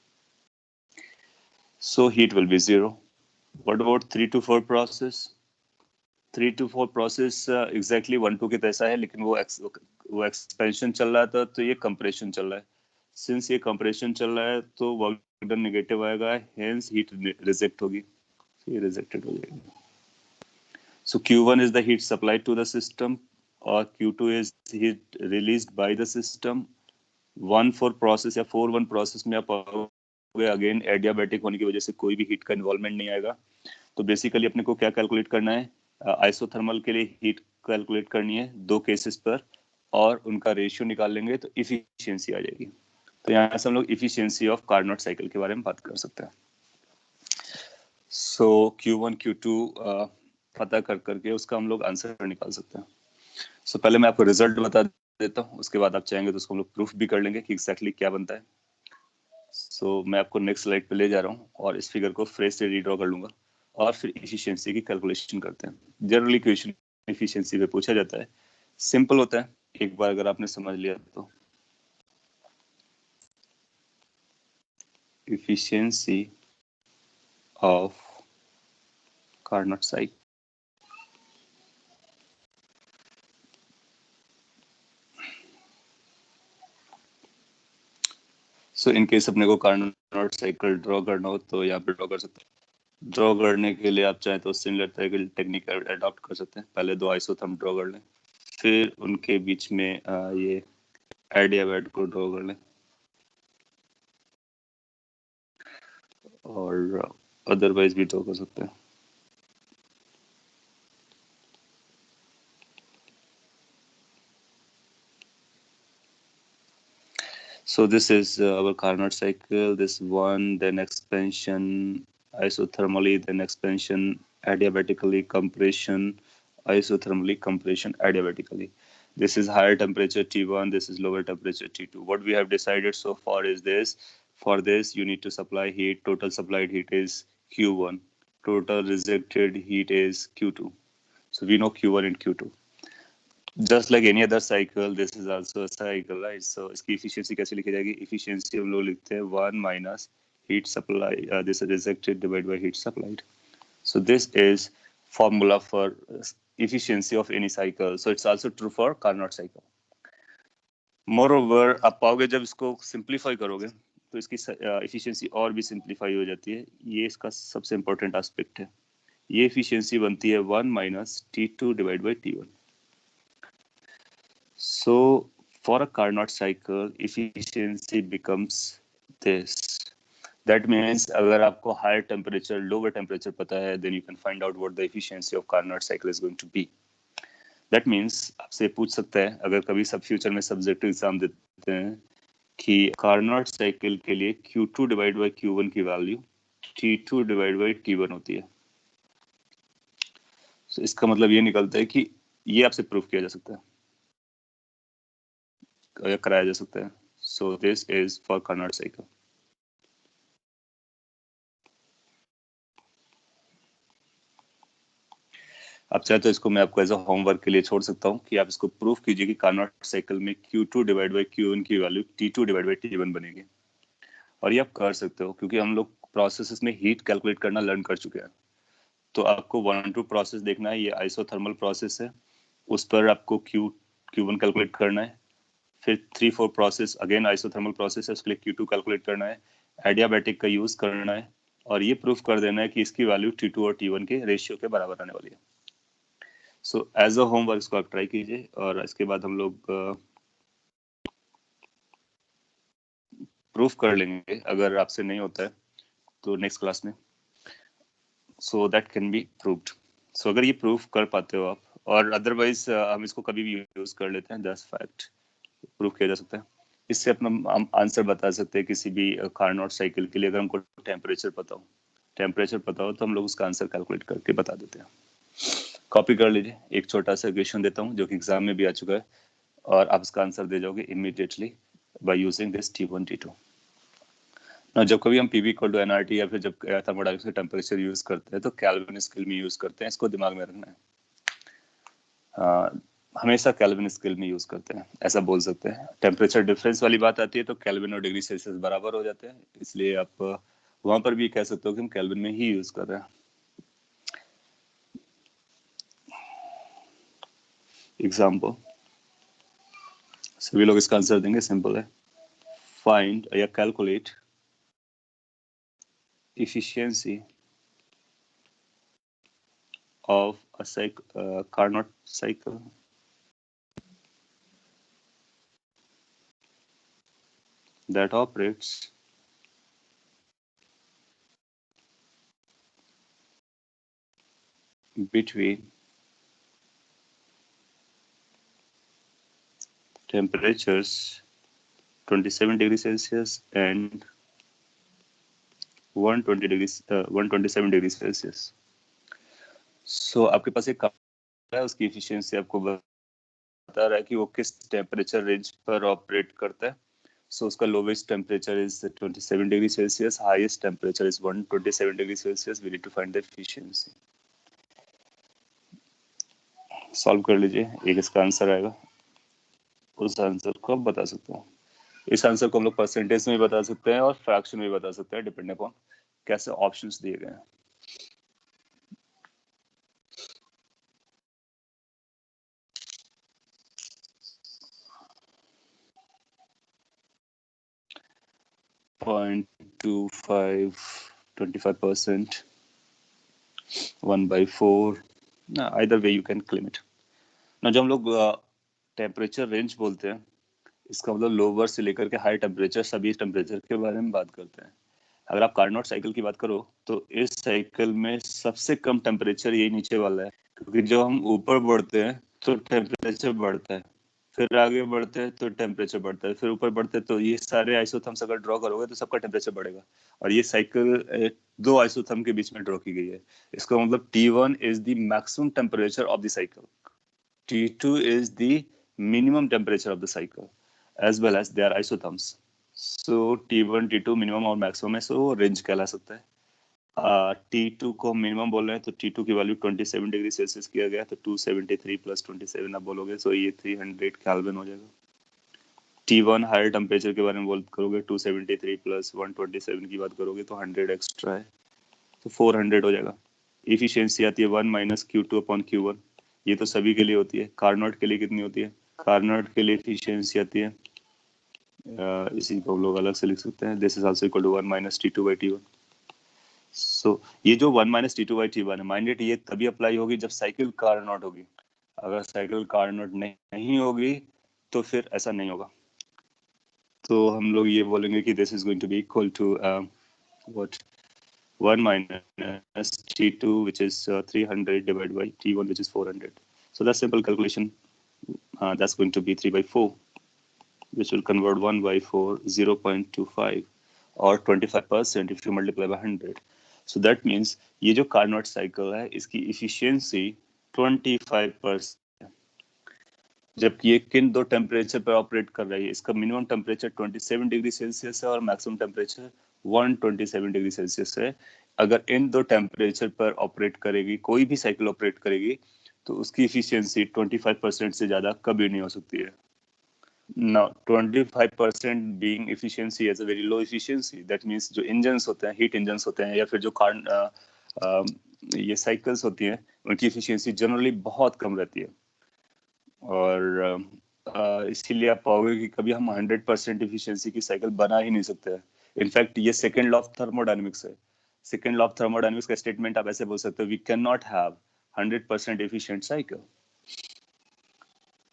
so heat will be zero. What about 3 to 4 process? 3 to 4 process exactly 1 2 के जैसा है, लेकिन वो एक्सपेंशन चल रहा था तो ये कंप्रेशन चल रहा है। सिंस ये कंप्रेशन चल रहा है तो वर्क डन नेगेटिव आएगा, हेंस हीट रिजेक्ट होगी, ये रिजेक्टेड हो जाएगी। So Q1 is the heat supplied to the system और Q2 is heat released by the system। 1-4 process या 4-1 प्रोसेस में आप अगेन एडियाबैटिक होने की वजह से कोई भी हीट का इन्वॉल्वमेंट नहीं आएगा। तो बेसिकली अपने को क्या कैलकुलेट करना है? आइसोथर्मल के लिए हीट कैलकुलेट करनी है 2 केसेस पर, और उनका रेशियो निकाल लेंगे तो इफिशियंसी आ जाएगी। तो यहाँ से हम लोग इफिशियंसी ऑफ कार्नोट साइकिल के बारे में बात कर सकते हैं। सो Q1 Q2 पता कर करके उसका हम लोग आंसर निकाल सकते हैं। सो पहले मैं आपको रिजल्ट बता देता हूँ, उसके बाद आप चाहेंगे तो उसको हम लोग प्रूफ भी कर लेंगे कि एग्जैक्टली क्या बनता है। सो मैं आपको नेक्स्ट स्लाइड पे ले जा रहा हूँ और इस फिगर को फ्रेश से रीड्रॉ कर लूंगा और फिर इफिशियंसी की कैलकुलेशन करते हैं। जनरली क्वेश्चन इफिशियंसी पे पूछा जाता है, सिंपल होता है एक बार अगर आपने समझ लिया तो। efficiency of Carnot cycle. So in case अपने को कार्नोट साइकिल ड्रॉ करना हो तो यहाँ पे ड्रॉ कर सकते हैं। ड्रॉ करने के लिए आप चाहे तो सिमिलर तरह की टेक्निक अडॉप्ट कर सकते हैं। पहले 2 आइसोथर्म ड्रॉ कर लें, फिर उनके बीच में ये एडियाबैट को ड्रॉ कर लें, और अदरवाइज भी ड्रॉ कर सकते हैं। So this is our Carnot cycle, this one, then expansion isothermally, then expansion adiabatically, compression isothermally, compression adiabatically. This is higher temperature T1, this is lower temperature T2. What we have decided so far is this: for this you need to supply heat. Total supplied heat is Q1, total rejected heat is Q2. So we know Q1 and Q2. Just like any other cycle, this is also a cycle, right? So इसकी efficiency कैसे लिखी जाएगी? Efficiency हम लोग लिखते हैं 1 minus heat supply, this is rejected divided by heat supplied. So this is formula for efficiency of any cycle. So it's also true for Carnot cycle. Moreover, आप पाओगे जब इसको simplify करोगे तो इसकी efficiency और भी simplify हो जाती है। ये इसका सबसे important aspect है। ये efficiency बनती है 1 minus T2 divided by T1. So for a Carnot cycle, efficiency becomes this. That means अगर आपको higher temperature, lower temperature पता है, then you can find out what the efficiency of Carnot cycle is going to be. That means आपसे पूछ सकता है, अगर कभी सब फ्यूचर में सब्जेक्टिव एग्जाम देते हैं, कि Carnot cycle के लिए Q2 divided by Q1 की value T2 divided by T1 होती है। So इसका मतलब ये निकलता है कि ये आपसे प्रूफ किया जा सकता है या कराया जा सकता है। So this is for Carnot cycle. आप चाहे तो इसको मैं आपको एज अ होमवर्क के लिए छोड़ सकता हूँ कि आप इसको प्रूफ कीजिए कि कार्नोट साइकिल में Q2 डिवाइड बाई Q1 की value T2 divide by T1 बनेगी। और ये आप कर सकते हो क्योंकि हम लोग प्रोसेसेस में हीट कैलकुलेट करना लर्न कर चुके हैं। तो आपको 1-2 प्रोसेस देखना है, ये आइसोथर्मल प्रोसेस है, उस पर आपको Q1 कैलकुलेट करना है। फिर 3-4 प्रोसेस अगेन आइसोथर्मल प्रोसेस है, उसके लिए Q2 कैलकुलेट करना है, एडियाबैटिक का यूज करना है, और ये प्रूफ कर देना है कि इसकी वैल्यू T2 और T1 के रेशियो के बराबर आने वाली है। सो एज अ होमवर्क इसको आप ट्राई कीजिए, और इसके बाद हम लोग प्रूफ कर लेंगे। अगर आपसे नहीं होता है तो नेक्स्ट क्लास में, so that can be proved. So अगर ये प्रूफ कर पाते हो आप, और अदरवाइज हम इसको कभी भी यूज कर लेते हैं, दैट्स फैक्ट। प्रूव किया जा सकता है। इससे अपना आंसर बता सकते हैं किसी भी कार्नोट साइकिल के लिए। अगर हमको टेम्परेचर पता हो तो हम लोग उसका आंसर कैलकुलेट करके बता देते हैं। कॉपी कर लीजिए, एक छोटा सा क्वेश्चन देता हूँ जो कि एग्जाम में भी आ चुका है, और आप इसका आंसर दे जाओगे immediately by using this T1 T2। ना जब कभी हम PV इक्वल टू NRT या फिर जब थर्मोडायनामिक्स का टेम्परेचर यूज करते हैं तो केल्विन स्केल में यूज करते हैं, इसको दिमाग में रखना है। हमेशा केल्विन स्केल में यूज करते हैं, ऐसा बोल सकते हैं। टेम्परेचर डिफरेंस वाली बात आती है तो केल्विन और डिग्री सेल्सियस बराबर हो जाते हैं, इसलिए आप वहां पर भी कह सकते हो कि हम केल्विन में ही यूज कर रहे हैं। एग्जाम्पल, सभी लोग इसका आंसर देंगे, सिंपल है। फाइंड या calculate efficiency of a Carnot cycle that operates between temperatures 27 degrees Celsius and 127 degree Celsius. So आपके पास एक है, उसकी एफिशिएंसी आपको बता रहा है कि वो किस टेम्परेचर रेंज पर ऑपरेट करता है। सो उसका lowest temperature is 27 degree Celsius, highest temperature is 127 degree Celsius. We need to find the efficiency. Solve कर लीजिए, एक इसका आंसर आएगा, उस आंसर को आप बता सकते हो। इस आंसर को हम लोग परसेंटेज में भी बता सकते हैं और फ्रैक्शन में भी बता सकते हैं, डिपेंड अपॉन कैसे ऑप्शंस दिए गए हैं। .25 25%, 1/4, either way you can claim it। ना जो हम लोग टेम्परेचर रेंज बोलते हैं, इसका मतलब लोअर से लेकर के हाई टेम्परेचर, सभी टेम्परेचर के बारे में बात करते हैं। अगर आप कार्नोट साइकिल की बात करो तो इस साइकिल में सबसे कम टेम्परेचर यही नीचे वाला है, क्योंकि जब हम ऊपर बढ़ते हैं तो टेम्परेचर बढ़ता है, फिर आगे बढ़ते हैं तो टेम्परेचर बढ़ता है, फिर ऊपर बढ़ते हैं तो ये सारे आइसोथर्म्स अगर ड्रॉ करोगे तो सबका टेम्परेचर बढ़ेगा। और ये साइकिल दो आइसोथर्म के बीच में ड्रॉ की गई है। इसका मतलब T1 is the maximum temperature of the cycle, T2 is the minimum temperature of the cycle, as well as they are isotherms. So T1, T2 minimum और मैक्सिमम है, सो रेंज कहला सकता है। T2 को मिनिमम बोल रहे हैं तो T2 की वैल्यू 27 डिग्री सेल्सियस किया गया, तो 273 प्लस 27 आप बोलोगे, सो ये 300 केल्विन हो जाएगा। T1 हायर टेम्परेचर के बारे में बात करोगे, 273 प्लस 127 की बात करोगे तो 100 एक्स्ट्रा है, तो 400 हो जाएगा। इफिशियंसी आती है 1 माइनस Q2 अपॉन Q1, ये तो सभी के लिए होती है। कार्नोट के लिए कितनी होती है? कार्नोट के लिए एफिशिएंसी आती है, इसी को हम लोग अलग से लिख सकते हैं, this is also equal to 1 minus T2 by T1। So ये जो 1 माइनस T2 बाई T1 है, माइंड इट, ये तभी अप्लाई होगी जब साइकिल कार्नोट होगी। अगर साइकिल कार्नोट नहीं होगी तो फिर ऐसा नहीं होगा। तो हम लोग ये बोलेंगे कि this is going to be equal to what 1 minus T2, which is 300 divided by T1, which is 400. So that's simple calculation. That's going to be 3/4, which will convert 1/4, 0.25, or 25% if you multiply by 100. So that means ये जो कार्नोट साइकिल है, इसकी efficiency 25%, जबकि ये किन दो टेम्परेचर पर ऑपरेट कर रही है? इसका मिनिमम टेम्परेचर 27 डिग्री सेल्सियस है और मैक्सिमम टेम्परेचर 127 डिग्री सेल्सियस है। अगर इन दो टेम्परेचर पर ऑपरेट करेगी, कोई भी साइकिल ऑपरेट करेगी, तो उसकी इफिशियंसी 25% से ज्यादा कभी नहीं हो सकती है। Now 25% being efficiency as a very low efficiency, that means जो इंजन्स होते हैं, हीट इंजन्स होते हैं, या फिर जो ये साइकिल्स होती हैं, उनकी एफिशिएंसी जनरली बहुत कम रहती है। और इसीलिए आप पाओगे कि कभी हम 100% एफिशिएंसी की साइकिल बना ही नहीं सकते हैं। इनफैक्ट ये सेकंड लॉ ऑफ थर्मोडायनेमिक्स है। सेकंड लॉ ऑफ थर्मोडायनेमिक्स का स्टेटमेंट आप ऐसे बोल सकते हो, we can not have 100% efficient cycle.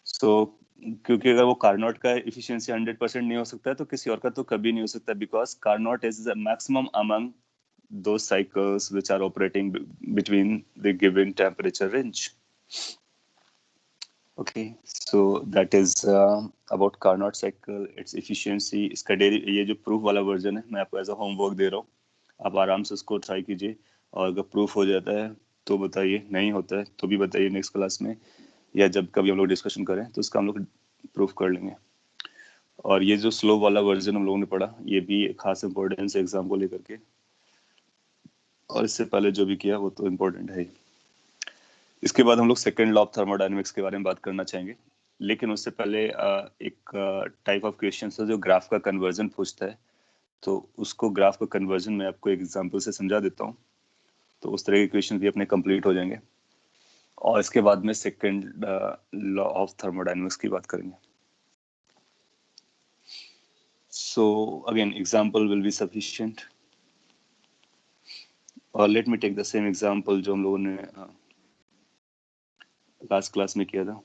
So क्योंकि अगर वो कार्नोट का एफिशिएंसी 100% नहीं हो सकता है तो किसी और का तो कभी नहीं हो सकता, because Carnot is the maximum among those cycles which are operating between the given temperature range. Okay, so that is about Carnot cycle, its efficiency. इसका ये जो प्रूफ वाला वर्जन है मैं आपको एज अ होमवर्क दे रहा हूँ, आप आराम से उसको ट्राई कीजिए, और अगर प्रूफ हो जाता है तो बताइए, नहीं होता है तो भी बताइए नेक्स्ट क्लास में, या जब कभी हम लोग डिस्कशन करें तो उसका हम लोग प्रूफ कर लेंगे। और ये जो स्लो वाला वर्जन हम लोगों ने पढ़ा, ये भी खास इंपॉर्टेंस है एग्जाम को लेकर के, और इससे पहले जो भी किया वो तो इम्पोर्टेंट है ही। इसके बाद हम लोग सेकेंड लॉ ऑफ थर्मोडायनेमिक्स के बारे में बात करना चाहेंगे, लेकिन उससे पहले एक टाइप ऑफ क्वेश्चन है जो ग्राफ का कन्वर्जन पूछता है, तो उसको ग्राफ का कन्वर्जन मैं आपको एक एग्जांपल से समझा देता हूँ, तो उस तरह के क्वेश्चन भी अपने कंप्लीट हो जाएंगे, और इसके बाद में सेकेंड लॉ ऑफ थर्मोडायनेमिक्स की बात करेंगे। So again example will be sufficient, और let me take the same example जो हम लोगों ने लास्ट क्लास में किया था।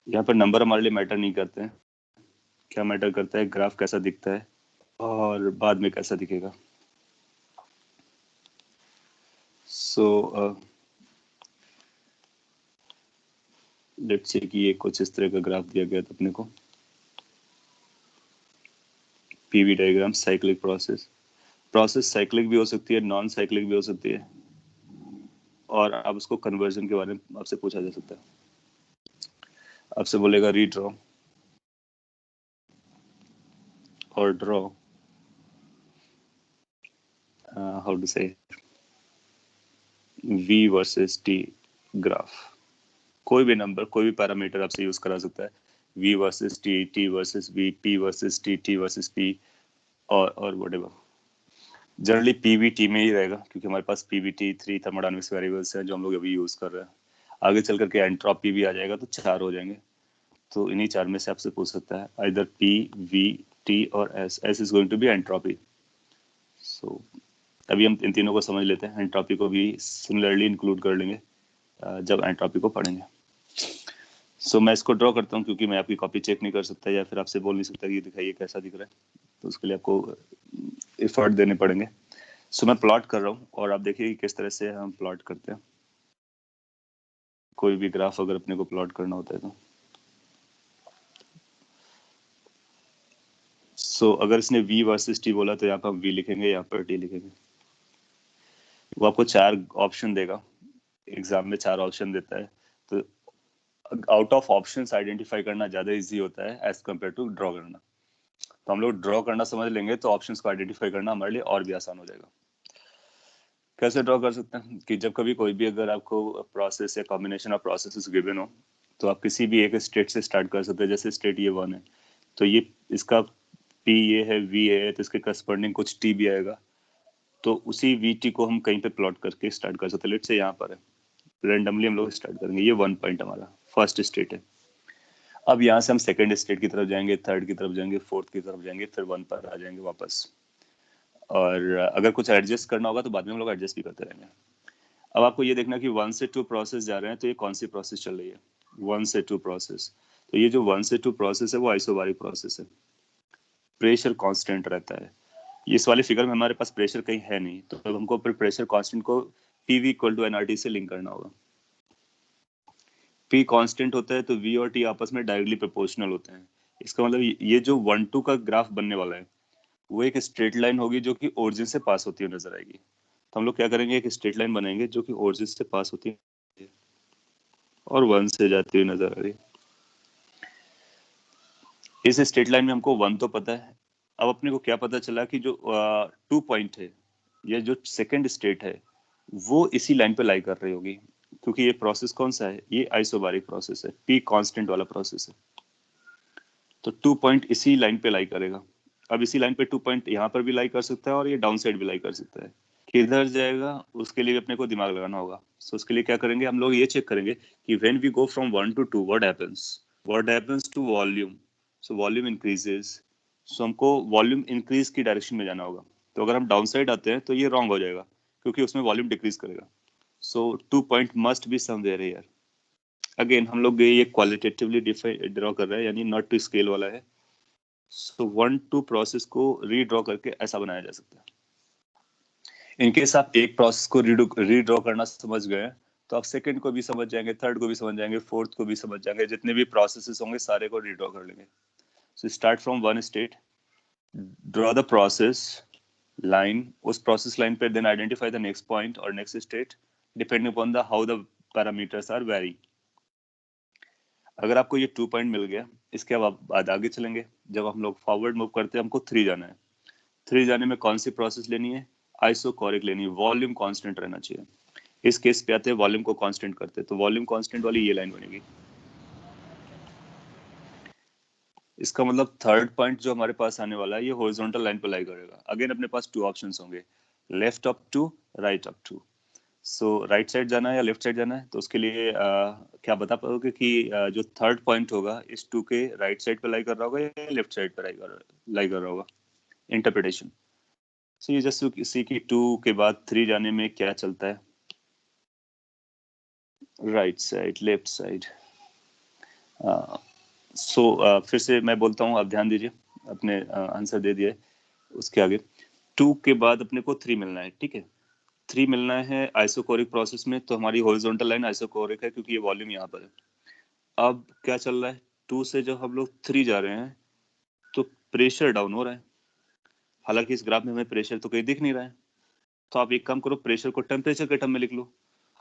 यहाँ पर नंबर हमारे लिए मैटर नहीं करते हैं, क्या मैटर करता है ग्राफ कैसा दिखता है और बाद में कैसा दिखेगा। सो लेट्स से कि ये कुछ इस तरह का ग्राफ दिया गया था अपने को, PV diagram, cyclic process. Process cyclic भी हो सकती है, नॉन साइक्लिक भी हो सकती है, और आप उसको कन्वर्जन के बारे में आपसे पूछा जा सकता है, आपसे बोलेगा रीड्रॉ और ड्रॉ, हाउ टू से v वर्सेस t ग्राफ, कोई भी नंबर, कोई भी पैरामीटर आपसे यूज करा सकता है, v versus t, t versus v, p versus t, t versus p, और व्हाटएवर। जनरली pvt में ही रहेगा, क्योंकि हमारे पास pvt 3 थर्मोडायनेमिक्स वेरिएबल्स हैं जो हम लोग अभी यूज कर रहे हैं। आगे चल करके एंट्रोपी भी आ जाएगा तो 4 हो जाएंगे, तो इन्हीं 4 में से आपसे पूछ सकता है आइदर p, v, t और s। s is going to be entropy. So अभी हम इन तीनों को समझ लेते हैं, एंट्रोपी को भी सिमिलरली इंक्लूड कर लेंगे जब एंट्रोपी को पढ़ेंगे। सो मैं इसको ड्रॉ करता हूँ, क्योंकि मैं आपकी कॉपी चेक नहीं कर सकता, या फिर आपसे बोल नहीं सकता कि दिखाइए कैसा दिख रहा है, तो उसके लिए आपको एफर्ट देने पड़ेंगे। सो मैं प्लॉट कर रहा हूँ, और आप देखिए कि किस तरह से हम प्लॉट करते हैं, कोई भी ग्राफ अगर अपने को प्लॉट करना होता है तो। सो अगर इसने v वर्सेस t बोला तो यहाँ पर हम v लिखेंगे, यहाँ पर t लिखेंगे। वो आपको 4 ऑप्शन देगा, एग्जाम में 4 ऑप्शन देता है, तो आउट ऑफ ऑप्शंस आइडेंटिफाई करना ज्यादा इजी होता है एज कम्पेयर टू ड्रॉ करना। तो हम लोग ड्रॉ करना समझ लेंगे तो ऑप्शंस को आइडेंटिफाई करना हमारे लिए और भी आसान हो जाएगा। कैसे ड्रॉ कर सकते हैं कि जब कभी कोई भी अगर आपको प्रोसेस या कॉम्बिनेशन ऑफ प्रोसेसेस गिवन हो, तो आप किसी भी एक स्टेट से स्टार्ट कर सकते हैं। जैसे स्टेट ये 1 है, तो ये इसका p ये है, v है, तो इसके करस्पॉन्डिंग कुछ t भी आएगा, तो उसी vt को हम कहीं पे प्लॉट करके स्टार्ट कर सकते हैं। लेट्स से यहाँ पर है, रेंडमली हम लोग स्टार्ट करेंगे, ये 1 पॉइंट हमारा फर्स्ट स्टेट है। अब यहाँ से हम सेकंड स्टेट की तरफ जाएंगे, थर्ड की तरफ जाएंगे, फोर्थ की तरफ जाएंगे, फिर 1 पर आ जाएंगे वापस, और अगर कुछ एडजस्ट करना होगा तो बाद में हम लोग एडजस्ट भी करते रहेंगे। अब आपको ये देखना कि 1 से 2 प्रोसेस जा रहे हैं, तो ये कौन सी प्रोसेस चल रही है, 1 से 2 प्रोसेस। तो ये जो 1 से 2 प्रोसेस है वो आइसोबारिक प्रोसेस है, प्रेशर कांस्टेंट रहता है। इस वाली फिगर में हमारे पास प्रेशर कहीं है नहीं, तो अब हमको प्रेशर कांस्टेंट को PV इक्वल टू nRT से लिंक करना होगा। P कांस्टेंट होता है तो V और T आपस में डायरेक्टली प्रोपोर्शनल होते हैं। इसका मतलब ये जो 1-2 का ग्राफ बनने वाला है वो एक स्ट्रेट लाइन होगी जो कि ओरिजिन से पास होती हुई नजर आएगी। तो हम लोग क्या करेंगे, एक स्ट्रेट लाइन बनाएंगे जो कि ओरिजिन से पास होती है और 1 से जाती हुई नजर आ रही है। इस स्ट्रेट लाइन में हमको 1 तो पता है। अब अपने को क्या पता चला कि जो 2 पॉइंट है, या जो सेकंड स्टेट है, वो इसी लाइन पे लाई कर रही होगी, क्योंकि ये प्रोसेस कौन सा है, ये आइसोबारिक प्रोसेस है, P कांस्टेंट वाला प्रोसेस है। तो 2 पॉइंट इसी लाइन पे लाई करेगा। अब इसी लाइन पे 2 पॉइंट यहाँ पर भी लाई कर सकता है और ये डाउन साइड भी लाई कर सकता है। किधर जाएगा उसके लिए अपने को दिमाग लगाना होगा। सो उसके लिए क्या करेंगे, हम लोग ये चेक करेंगे कि when we go from 1 to 2 what happens to volume. So volume increases, so हमको वॉल्यूम इंक्रीज की डायरेक्शन में जाना होगा। तो अगर हम डाउन साइड आते हैं तो ये रॉन्ग हो जाएगा, क्योंकि उसमें वॉल्यूम डिक्रीज करेगा। सो 2 point must be somewhere here. Again हम लोग ये क्वालिटेटिवली ड्रॉ कर रहे हैं, यानी नॉट टू स्केल वाला है। सो 1-2 प्रोसेस को रीड्रॉ करके ऐसा बनाया जा सकता है। इनकेस आप एक प्रोसेस को रीड्रॉ करना समझ गए तो आप सेकंड को भी समझ जाएंगे, थर्ड को भी समझ जाएंगे, फोर्थ को भी समझ जाएंगे, जितने भी प्रोसेसेस होंगे सारे को रीड्रॉ कर लेंगे. So start from one state, draw the process line, उस प्रोसेस लाइन पे then identify the next point और next state depending upon the how the parameters are vary. अगर आपको ये 2 पॉइंट मिल गया, इसके बाद आगे चलेंगे. जब हम लोग फॉरवर्ड मूव करते हैं, हमको 3 जाना है. 3 जाने में कौन सी प्रोसेस लेनी है? आइसोकोरिक लेनी है. वॉल्यूम कांस्टेंट रहना चाहिए. इस केस पे आते हैं वॉल्यूम को कांस्टेंट करते हैं, तो वॉल्यूम कांस्टेंट वाली ये लाइन बनेगी. इसका मतलब थर्ड पॉइंट जो हमारे पास आने वाला है ये हॉरिजॉन्टल लाइन पे लाई करेगा. अगेन अपने पास 2 ऑप्शंस होंगे, left up to, right up to. So right side जाना है या लेफ्ट साइड जाना है, तो उसके लिए क्या बता पाओगे कि जो थर्ड पॉइंट होगा इस 2 के राइट साइड पे लाई कर रहा होगा या लेफ्ट साइड पे लाई कर रहा होगा? इंटरप्रिटेशन. सो ये जस्ट सी कि 2 के बाद 3 जाने में क्या चलता है? Right side, left side. So फिर से मैं बोलता हूँ, आप ध्यान दीजिए. अपने आंसर दे दिए. उसके आगे 2 के बाद अपने को 3 मिलना है. ठीक है, 3 मिलना है आइसोकोरिक प्रोसेस में, तो हमारी हॉरिजॉन्टल लाइन आइसोकोरिक है क्योंकि ये वॉल्यूम यहाँ पर है. अब क्या चल रहा है? 2 से जब हम लोग 3 जा रहे हैं तो प्रेशर डाउन हो रहा है. हालांकि इस ग्राफ में हमें प्रेशर तो कहीं दिख नहीं रहा है. तो आप एक काम करो, प्रेशर को टेम्परेचर के टर्म में लिख लो.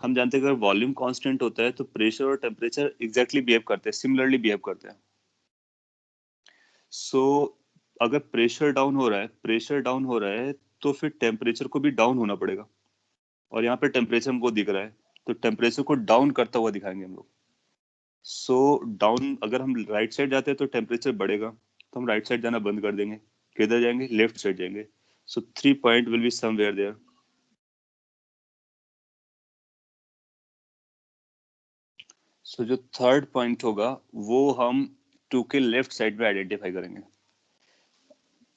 हम जानते हैं अगर वॉल्यूम कांस्टेंट होता है तो प्रेशर और टेम्परेचर एग्जैक्टली बिहेव करते हैं, सिमिलरली बिहेव करते हैं. सो अगर प्रेशर डाउन हो रहा है तो फिर टेम्परेचर को भी डाउन होना पड़ेगा. और यहाँ पे टेम्परेचर हमको दिख रहा है, तो टेम्परेचर को डाउन करता हुआ दिखाएंगे हम लोग. सो डाउन, अगर हम राइट साइड जाते हैं तो टेम्परेचर बढ़ेगा, तो हम राइट साइड जाना बंद कर देंगे. किधर जाएंगे? लेफ्ट साइड जाएंगे. So 3 point will be somewhere there. So जो थर्ड पॉइंट होगा वो हम 2 के लेफ्ट साइड में आइडेंटिफाई करेंगे.